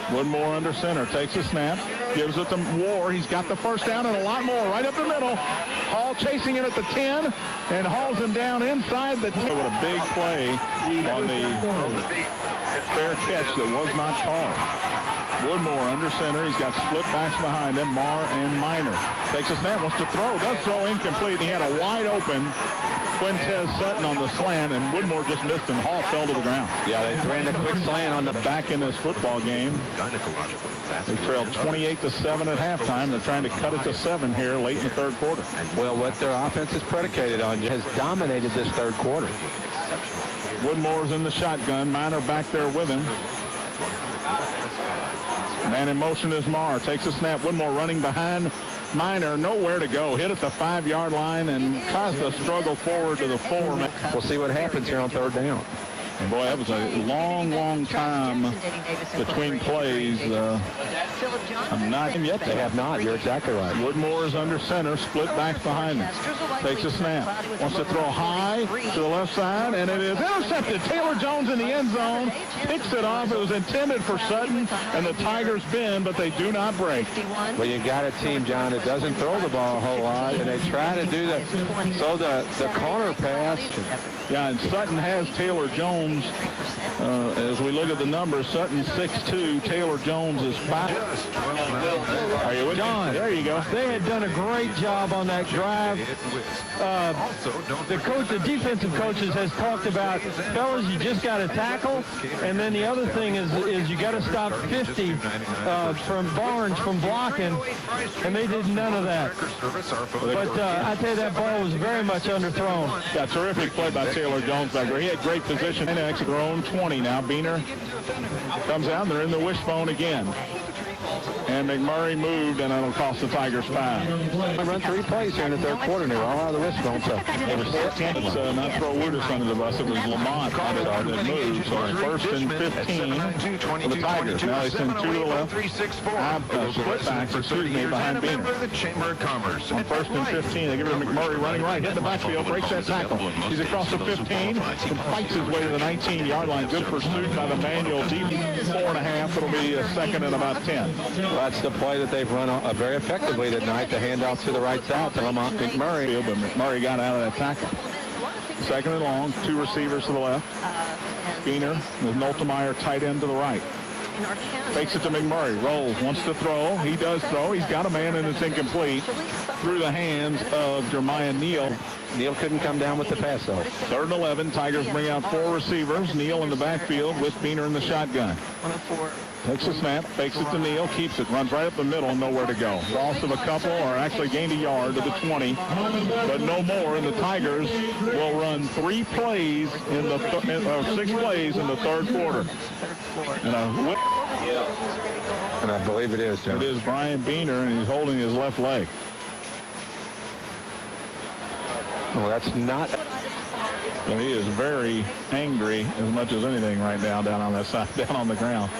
Woodmore under center. Takes a snap. Gives it to War. He's got the first down and a lot more right up the middle. Hall chasing it at the 10 and hauls him down inside the 10. With a big play on the fair catch that was not called. Woodmore under center. He's got split backs behind him, Marr and Miner. Takes a snap, wants to throw. Does throw incomplete. He had a wide open Quintez Sutton on the slant, and Woodmore just missed, and Hall fell to the ground. Yeah, they ran a quick slant on the back in this football game. They trailed 28-7 at halftime. They're trying to cut it to 7 here late in the 3rd quarter. Well, what their offense is predicated on has dominated this 3rd quarter. Woodmore's in the shotgun. Miner back there with him. Man in motion is Marr. Takes a snap. Woodmore running behind Miner. Nowhere to go. Hit at the 5-yard line and tries to struggle forward to the 4. We'll see what happens here on 3rd down. And boy, that was a long time between plays. I'm not yet. They have not. You're exactly right. Woodmore is under center, split backs behind him. Takes a snap. Wants to throw high to the left side, and it is intercepted. Taylor Jones in the end zone. Picks it off. It was intended for Sutton, and the Tigers bend, but they do not break. Well, you got a team, John, that doesn't throw the ball a whole lot, and they try to do the corner pass. Yeah, and Sutton has Taylor Jones. As we look at the numbers, Sutton 6'2", Taylor Jones is 5. Are you with John? There you go. They had done a great job on that drive. The defensive coaches has talked about, fellas, you just got to tackle, and then the other thing is you got to stop 50 from Barnes from blocking, and they did none of that. But I tell you, that ball was very much underthrown. Yeah, terrific play by Taylor Jones back there. He had great position. And at their own 20 now. Beener comes out. They're in the wishbone again. And McMurray moved, and it'll cost the Tigers 5. They run 3 plays here in the 3rd quarter. They're all out of the wishbone. So they were set. Not throw Woodis under the bus. It was Lamont that moved. So 1st and 15 for the Tigers. Now they send 2 to the left. Split backs, behind Beener. On 1st and 15, they give it to McMurray running right. Hit the backfield, breaks that tackle. He's across the 15 and fights his way to the 19-yard line. Good pursuit by the Manuel. Deep 4.5. It'll be a 2nd and about 10. Well, that's the play that they've run very effectively tonight. The handoff to the right side to Lamont McMurray. But McMurray got out of that tackle. 2nd and long, 2 receivers to the left. Beener with Noltemeyer tight end to the right. Takes it to McMurray. Rolls. Wants to throw. He does throw. He's got a man and it's incomplete. Through the hands of Jeremiah Neal. Neal couldn't come down with the pass, though. 3rd and 11. Tigers bring out 4 receivers. Neal in the backfield with Beener in the shotgun. Takes a snap, fakes it to Neal, keeps it, runs right up the middle, and nowhere to go. Loss of a couple, or actually gained a yard to the 20, but no more. And the Tigers will run 6 plays in the third quarter. And I believe it is, John. It is Brian Beener, and he's holding his left leg. Well, that's not. So he is very angry as much as anything right now down on that side, down on the ground.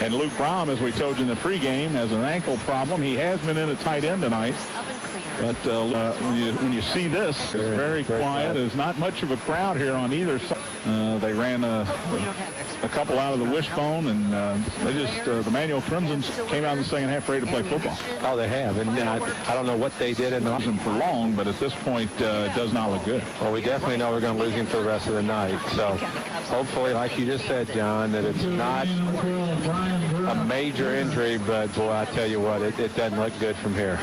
And Luke Braum, as we told you in the pregame, has an ankle problem. He has been in at tight end tonight. But when you see this, it's very quiet. There's not much of a crowd here on either side. They ran a couple out of the wishbone, and they just the Manual Crimsons came out in the second half ready to play football. Oh, they have. And I don't know what they did in the season for long, but at this point, it does not look good. Well, we definitely know we're going to lose him for the rest of the night. So hopefully, like you just said, John, that it's not a major injury, but boy, I tell you what, it doesn't look good from here.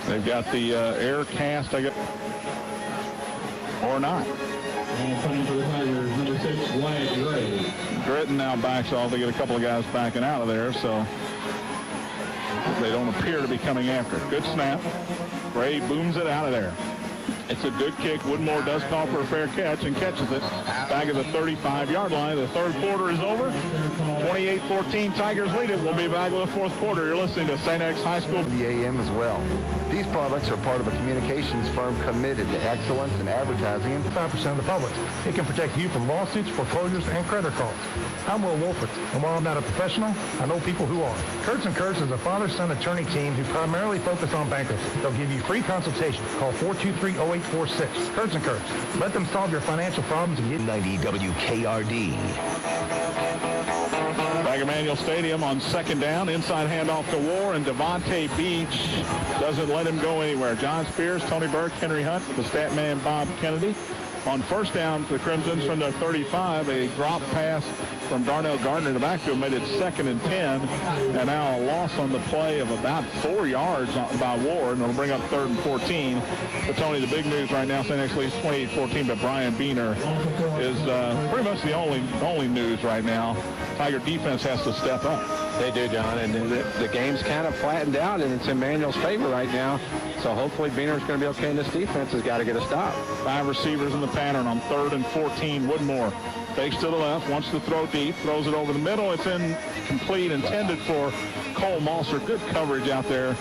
They've got the air cast, I guess, or not. Gritton now backs off. They get a couple of guys backing out of there, so they don't appear to be coming after it. Good snap. Gray booms it out of there. It's a good kick. Woodmore does call for a fair catch and catches it back at the 35-yard line. The third quarter is over. 28-14, Tigers lead it. We'll be back with the fourth quarter. You're listening to St. X High School. The AM as well. These products are part of a communications firm committed to excellence in advertising. 5% of the public. It can protect you from lawsuits, foreclosures, and credit calls. I'm Will Wolford, and while I'm not a professional, I know people who are. Kurtz & Kurtz is a father-son attorney team who primarily focus on bankruptcy. They'll give you free consultation. Call 423-0846. Kurtz & Kurtz. Let them solve your financial problems and get 90 WKRD. Back at Manual Stadium on second down. Inside handoff to War, and Devontae Beach doesn't let him go anywhere. John Spears, Tony Burke, Henry Hunt, the stat man Bob Kennedy. On first down, the Crimsons from their 35, a drop pass from Darnell Gardner in the backfield made it 2nd and 10, and now a loss on the play of about 4 yards by Ward, and it'll bring up 3rd and 14. But Tony, the big news right now, St. X leads 28-14, but Brian Beener is pretty much the only news right now. Tiger defense has to step up. They do, John, and the game's kind of flattened out, and it's in Manual's favor right now. So hopefully Beener's going to be okay, and this defense has got to get a stop. 5 receivers in the pattern on 3rd and 14. Woodmore fakes to the left, wants to throw deep, throws it over the middle. It's incomplete, intended for Cole Malser. Good coverage out there.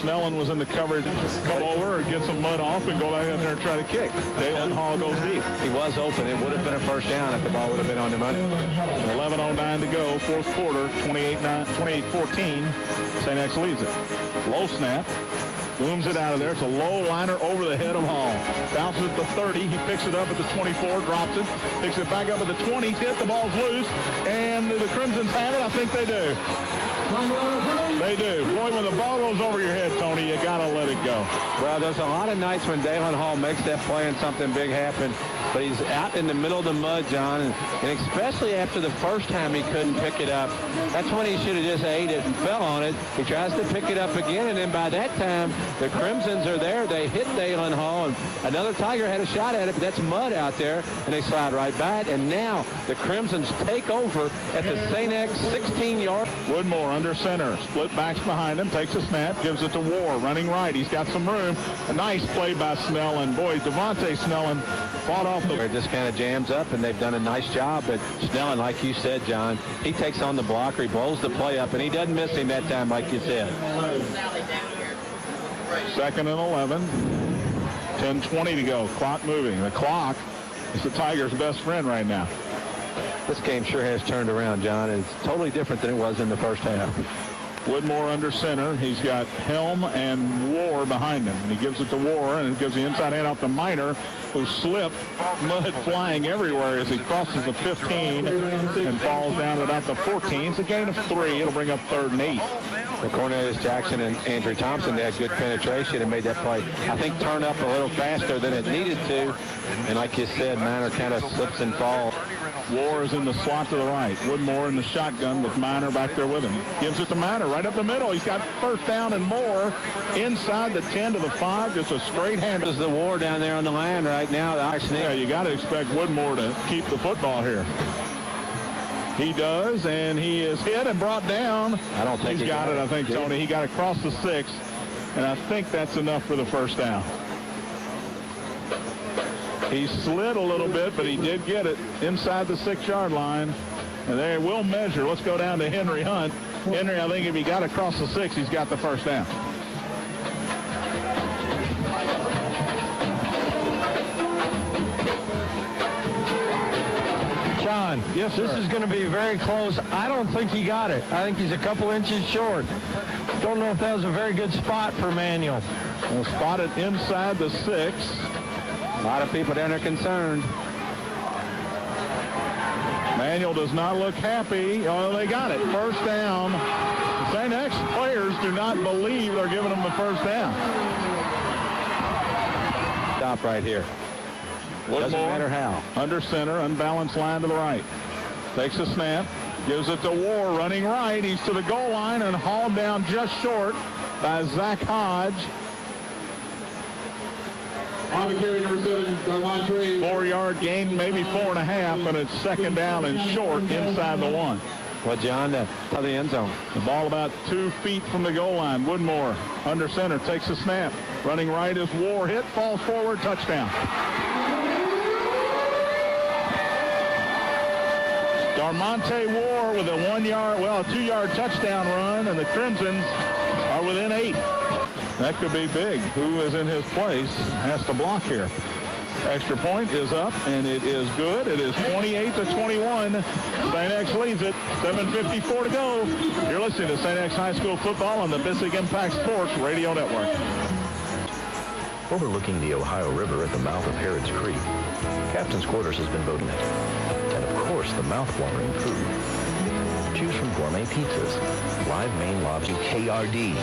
Snellen was in the coverage. Come over or get some mud off and go back in there and try to kick. Dalen Hall goes deep. He was open. It would have been a first down if the ball would have been on the money. 11:09 to go, fourth quarter, 28-14. St. X leads it. Low snap. Booms it out of there. It's a low liner over the head of Hall. Bounces at the 30. He picks it up at the 24, drops it. Picks it back up at the 20. Hit. The ball's loose. And the Crimsons have it. I think they do. They do. Boy, when the ball goes over your head, Tony, you got to let it go. Well, there's a lot of nights when Dalen Hall makes that play and something big happens. But he's out in the middle of the mud, John, and especially after the first time he couldn't pick it up. That's when he should have just ate it and fell on it. He tries to pick it up again, and then by that time, the Crimsons are there. They hit Dalen Hall, and another Tiger had a shot at it, but that's mud out there, and they slide right by it. And now the Crimsons take over at the St. X 16-yard. Woodmore under center. Split backs behind him. Takes a snap. Gives it to War. Running right. He's got some room. A nice play by Snellen. Boy, Devontae Snellen fought off the... It just kind of jams up, and they've done a nice job. But Snellen, like you said, John, he takes on the blocker. He blows the play up, and he doesn't miss him that time, like you said. 2nd and 11. 10:20 to go. Clock moving. The clock is the Tigers' best friend right now. This game sure has turned around, John. It's totally different than it was in the first half. Woodmore under center. He's got Helm and War behind him. And he gives it to War, and it gives the inside hand off to Miner, who slipped, mud flying everywhere as he crosses the 15 and falls down at about the 14. It's a gain of 3. It'll bring up 3rd and 8. Well, Cornelius Jackson and Andrew Thompson, they had good penetration and made that play, I think, turn up a little faster than it needed to. And like you said, Miner kind of slips and falls. War is in the slot to the right. Woodmore in the shotgun with Miner back there with him. Gives it to Miner right up the middle. He's got first down and more inside the 10 to the 5. Just a straight hand. There's the War down there on the line right now. Yeah, you got to expect Woodmore to keep the football here. He does, and he is hit and brought down. I don't think he's got it. I think, Tony. He got across the 6, and I think that's enough for the first down. He slid a little bit, but he did get it inside the 6-yard line. And they will measure. Let's go down to Henry Hunt. Henry, I think if he got across the 6, he's got the first down. John, yes, this is going to be very close. I don't think he got it. I think he's a couple inches short. Don't know if that was a very good spot for Manuel. Well, spotted inside the 6. A lot of people down there concerned. Manuel does not look happy. Oh, they got it. First down. The St. X players do not believe they're giving them the first down. Stop right here. Doesn't matter how. Under center, unbalanced line to the right. Takes a snap. Gives it to War, running right. He's to the goal line and hauled down just short by Zach Hodge. On the carry, number 7, Darmontre. 4-yard gain, maybe 4.5, and it's second down and short inside the 1. Well, John, to the end zone. The ball about 2 feet from the goal line. Woodmore under center, takes a snap. Running right is War, hit, falls forward, touchdown. Darmonte War with a 2-yard touchdown run, and the Crimsons are within 8. That could be big. Who is in his place has to block here. Extra point is up, and it is good. It is 28-21. St. X leads it. 7:54 to go. You're listening to St. X High School football on the Bissig Impact Sports Radio Network. Overlooking the Ohio River at the mouth of Harrods Creek, Captain's Quarters has been voted it. And of course, the mouth-watering food. Choose from gourmet pizzas, live Maine lobster, KRD.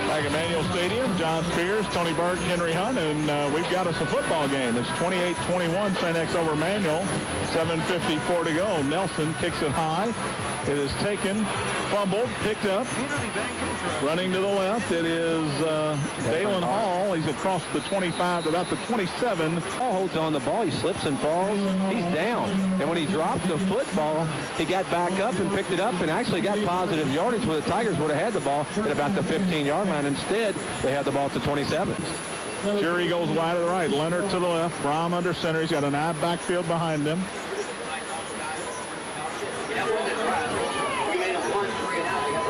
Back at Manual Stadium, John Spears, Tony Burke, Henry Hunt, and we've got us a football game. It's 28-21, St. X over Manual. 7:54 to go. Nelson kicks it high. It is taken, fumbled, picked up. Running to the left, it is Dalen Hall. He's across the 25 to about the 27. Hall holds on the ball. He slips and falls. He's down. And when he dropped the football, he got back up and picked it up and actually got positive yardage where the Tigers would have had the ball at about the 15-yard line. Instead, they had the ball at the 27. Jury goes wide to the right. Leonard to the left. Brom under center. He's got an eye backfield behind him.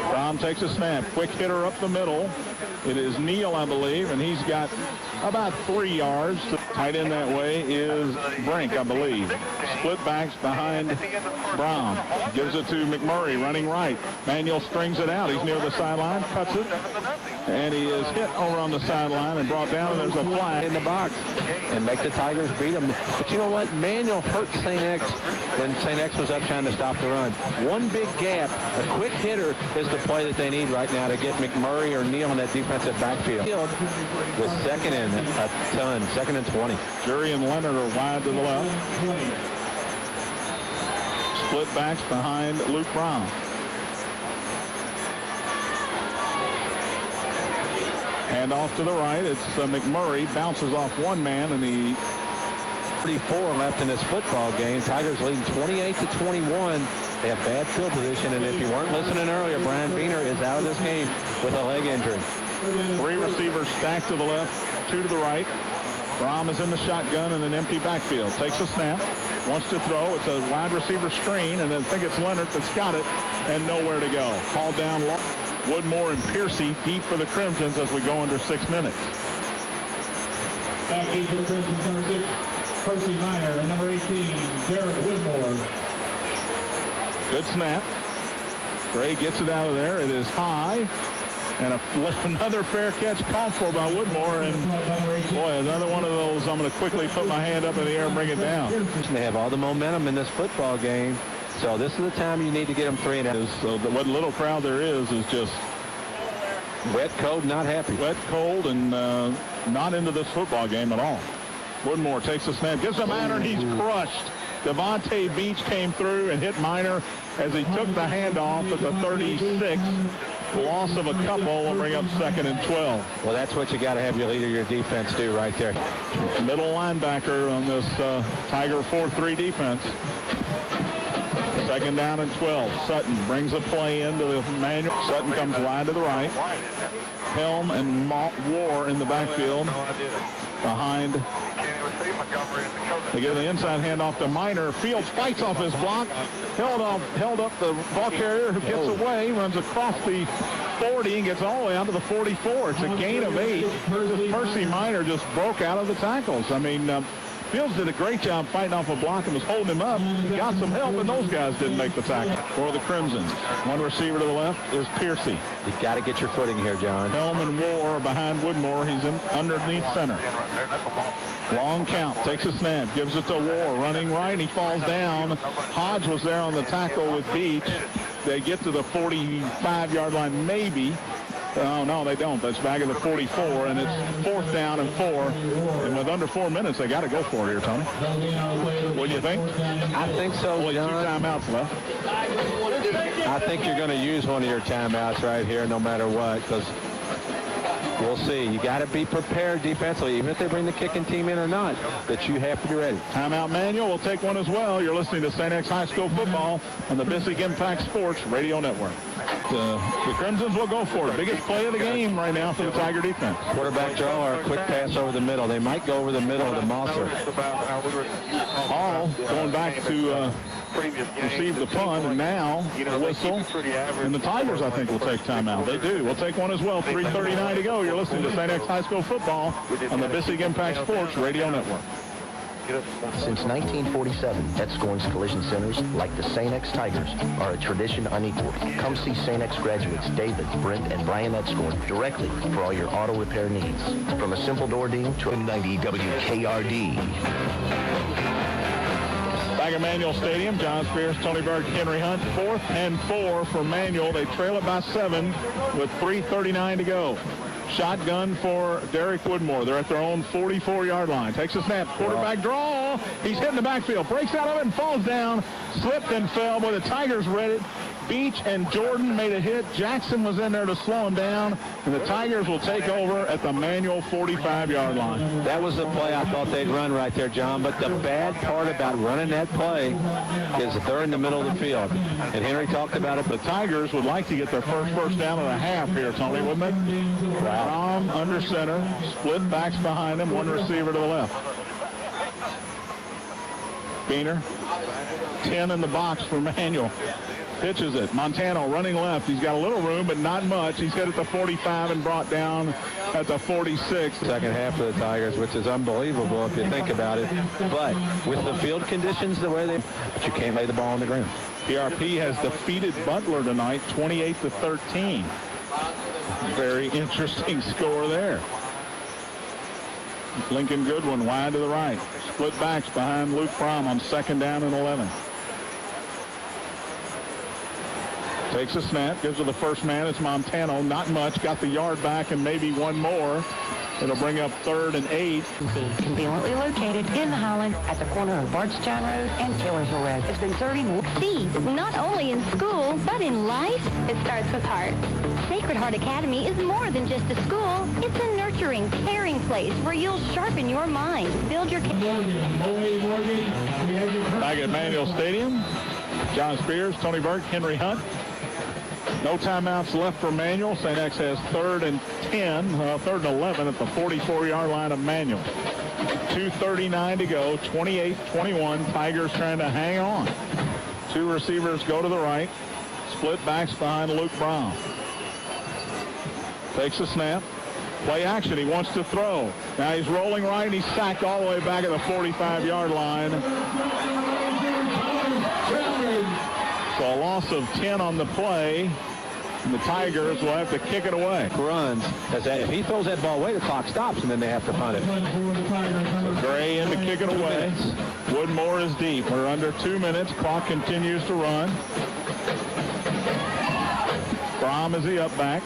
Brom takes a snap. Quick hitter up the middle. It is Neal, I believe, and he's got about 3 yards. Tight end that way is Brink, I believe. Split backs behind Brown. Gives it to McMurray, running right. Manuel strings it out. He's near the sideline, cuts it, and he is hit over on the sideline and brought down, and there's a flag in the box and make the Tigers beat him. But you know what? Manuel hurt St. X when St. X was up trying to stop the run. One big gap, a quick hitter is the play that they need right now to get McMurray or Neal in that defensive backfield. With second and a ton, 2nd and 20. Jury and Leonard are wide to the left. Split backs behind Luke Brown. Hand off to the right. It's McMurray. Bounces off one man, and the 34 left in this football game. Tigers leading 28-21. They have bad field position, and if you weren't listening earlier, Brian Beener is out of this game with a leg injury. 3 receivers stacked to the left, 2 to the right. Brom is in the shotgun in an empty backfield. Takes a snap, wants to throw. It's a wide receiver screen, and I think it's Leonard that's got it, and nowhere to go. Called down Woodmore and Piercy deep for the Crimsons as we go under 6 minutes. Back deep for the Crimsons, number 6, Percy Minor, and number 18, Derek Woodmore. Good snap. Gray gets it out of there. It is high. And another fair catch called for by Woodmore. And, boy, another one of those, I'm going to quickly put my hand up in the air and bring it down. They have all the momentum in this football game. So this is the time you need to get them 3-0. So what little crowd there is just wet, cold, not happy. Wet, cold, and not into this football game at all. Woodmore takes a snap, gives him Manor, and he's crushed. Devontae Beach came through and hit Minor as he took the handoff at the 36. Loss of a couple will bring up 2nd and 12. Well, that's what you got to have your leader, your defense do right there. Middle linebacker on this Tiger 4-3 defense. 2nd down and 12. Sutton brings a play into the manual. Sutton comes wide to the right. Helm and War in the backfield behind. They give the inside handoff to Minor. Fields fights off his block. Held up the ball carrier who gets away, runs across the 40 and gets all the way out to the 44. It's a gain of 8. Percy Minor just broke out of the tackles. I mean, Fields did a great job fighting off a block and was holding him up. He got some help, and those guys didn't make the tackle. For the Crimson, one receiver to the left is Piercy. You've got to get your footing here, John. Helm and War behind Woodmore. He's underneath center. Long count, takes a snap, gives it to War, running right, he falls down. Hodge was there on the tackle with Beach. They get to the 45-yard line, maybe. Oh, no, they don't. That's back at the 44, and it's 4th down and 4. And with under 4 minutes, they got to go for it here, Tony. What do you think? I think so, John. 2 timeouts left. I think you're going to use one of your timeouts right here no matter what, because we'll see. You got to be prepared defensively, even if they bring the kicking team in or not, that you have to be ready. Timeout Manual will take one as well. You're listening to St. X High School football on the Bissig Impact Sports Radio Network. The Crimsons will go for it. Biggest play of the game right now for the Tiger defense. Quarterback draw or a quick pass over the middle. They might go over the middle of the Mosser. Hall going back to receive the punt, and now the whistle. And the Tigers, I think, will take timeout. They do. We'll take one as well. 3:39 to go. You're listening to St. X High School football on the Bissig Impact Sports Radio Network. Since 1947, Edscorn's Collision Centers, like the St. X Tigers, are a tradition unequaled. Come see St. X graduates David, Brent, and Brian Edscorn directly for all your auto repair needs. From a simple door ding to a 90 WKRD. Back at Manual Stadium, John Spears, Tony Berg, Henry Hunt. 4th and 4 for Manual. They trail it by 7 with 3:39 to go. Shotgun for Derek Woodmore. They're at their own 44-yard line. Takes a snap. Quarterback draw. He's hitting the backfield. Breaks out of it and falls down. Slipped and fell, but the Tigers read it. Beach and Jordan made a hit. Jackson was in there to slow him down, and the Tigers will take over at the Manual 45-yard line. That was the play I thought they'd run right there, John, but the bad part about running that play is that they're in the middle of the field, and Henry talked about it. The Tigers would like to get their first down and a half here, Tony, wouldn't they? Rom under center, split backs behind him, one receiver to the left. Gainer, 10 in the box for Manual. Pitches it. Montano running left. He's got a little room, but not much. He's hit at the 45 and brought down at the 46. Second half for the Tigers, which is unbelievable if you think about it. But with the field conditions the way but you can't lay the ball on the ground. PRP has defeated Butler tonight, 28-13. Very interesting score there. Lincoln Goodwin wide to the right. Split backs behind Luke Fromm on 2nd down and 11. Takes a snap, gives to the first man. It's Montano. Not much. Got the yard back and maybe one more. It'll bring up 3rd and 8. Conveniently located in the Highlands at the corner of Bardstown Road and Taylorsville Road. It's been serving seeds, not only in school, but in life. It starts with heart. Sacred Heart Academy is more than just a school. It's a nurturing, caring place where you'll sharpen your mind, build your... Back at Manual Stadium, John Spears, Tony Burke, Henry Hunt. No timeouts left for Manual. St. X has 3rd and 10, 3rd and 11 at the 44-yard line of Manual. 2:39 to go, 28-21. Tigers trying to hang on. 2 receivers go to the right. Split backs behind Luke Brown. Takes a snap. Play action. He wants to throw. Now he's rolling right, and he's sacked all the way back at the 45-yard line. So a loss of 10 on the play. And the Tigers will have to kick it away. Runs. If he throws that ball away, the clock stops, and then they have to punt it. So Gray in to kick it away. Woodmore is deep. We're under 2 minutes. Clock continues to run. Fromm is the up back.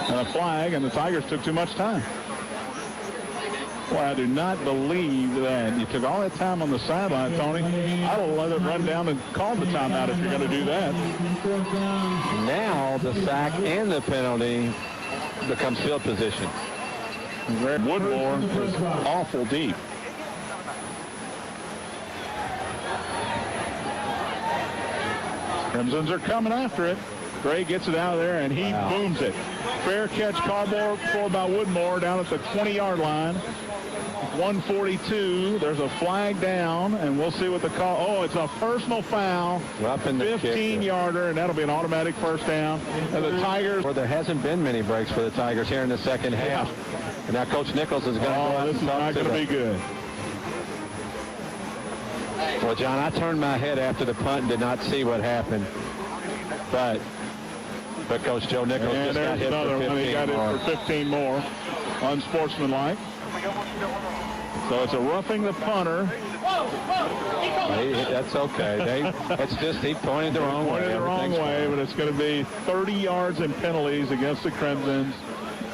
And a flag, and the Tigers took too much time. Well, I do not believe that. You took all that time on the sideline, Tony. I will let it run down and call the timeout if you're going to do that. Now the sack and the penalty becomes field position. Woodmore was awful deep. Crimsons are coming after it. Gray gets it out of there, and he booms it. Fair catch called for by Woodmore down at the 20-yard line. 1:42. There's a flag down, and we'll see what the call. Oh, it's a personal foul. 15-yarder, and that'll be an automatic first down. And the Tigers. Well, there hasn't been many breaks for the Tigers here in the second half. And now Coach Nichols is going to go out. This is not going to be good. Well, John, I turned my head after the punt and did not see what happened. But Coach Joe Nichols just got hit for 15 He got more. it for 15 more. Unsportsmanlike. So it's a roughing the punter. That's okay. It's just he pointed the wrong way. Pointed the wrong way, but it's going to be 30 yards in penalties against the Crimsons.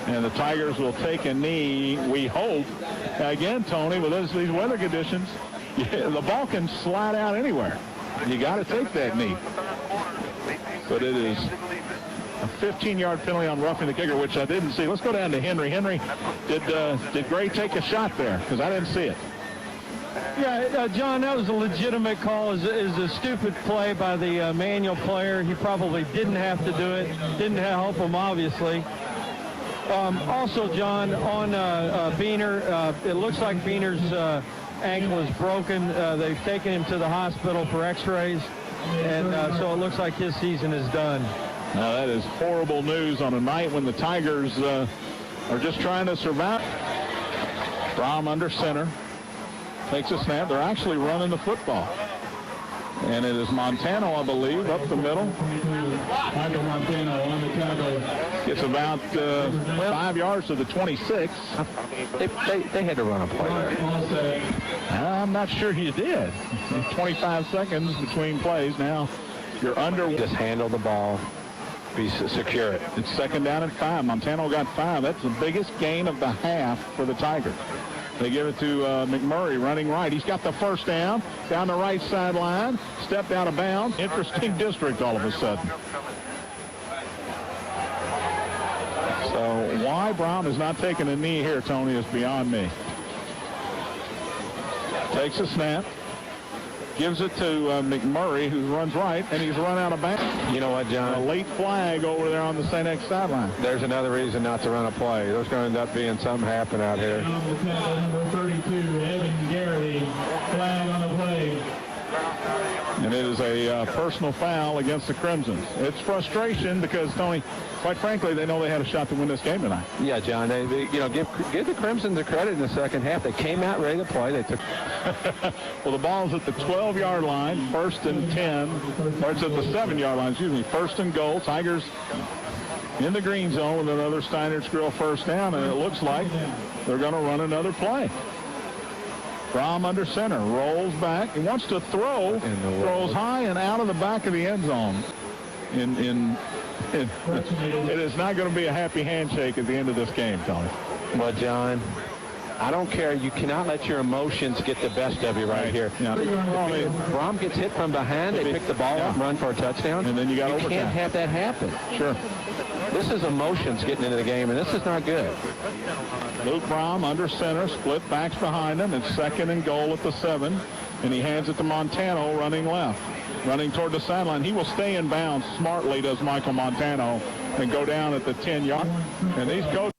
And the Tigers will take a knee, we hope. Again, Tony, with these weather conditions, the ball can slide out anywhere. You got to take that knee. But it is a 15-yard penalty on roughing the kicker, which I didn't see. Let's go down to Henry. Henry, did Gray take a shot there? Because I didn't see it. Yeah, John, that was a legitimate call. Is a stupid play by the Manual player. He probably didn't have to do it. Didn't help him, obviously. Also, John, on Beener, it looks like Beener's ankle is broken. They've taken him to the hospital for x-rays, and so it looks like his season is done. Now, that is horrible news on a night when the Tigers are just trying to survive. Brom under center. Takes a snap. They're actually running the football. And it is Montano, I believe, up the middle. Michael Montano on the tackle. Gets about 5 yards to the 26. They had to run a play there. I'm not sure you did. 25 seconds between plays. Now you're under. Just handle the ball. Be secure it. It's second down and 5. Montano got 5. That's the biggest gain of the half for the Tigers. They give it to McMurray running right. He's got the first down the right sideline. Stepped out of bounds. Interesting district all of a sudden. So why Brown is not taking a knee here, Tony, is beyond me. Takes a snap. Gives it to McMurray, who runs right, and he's run out of bounds. You know what, John? A late flag over there on the St. X sideline. There's another reason not to run a play. There's going to end up being something happen out here. Number 32, Evan Garrity, flag on the play. And it is a personal foul against the Crimsons. It's frustration because, Tony, quite frankly, they know they had a shot to win this game tonight. Yeah, John. They give the Crimsons the credit in the second half. They came out ready to play. They took. Well, the ball's at the 12-yard line, first and 10. Or it's at the 7-yard line, excuse me. First and goal. Tigers in the green zone with another Steiner's Grill first down, and it looks like they're going to run another play. Brom under center, rolls back. He wants to throw, throws high and out of the back of the end zone. It is not going to be a happy handshake at the end of this game, Tony. Well, John, I don't care. You cannot let your emotions get the best of you right here. Yeah. Brom gets hit from behind. They pick the ball up and run for a touchdown. And then you got overtime. Can't have that happen. Sure. This is emotions getting into the game, and this is not good. Luke Brom under center, split backs behind him. It's second and goal at the 7. And he hands it to Montano running left. Running toward the sideline. He will stay in bounds smartly, does Michael Montano, and go down at the 10-yard. And these coaches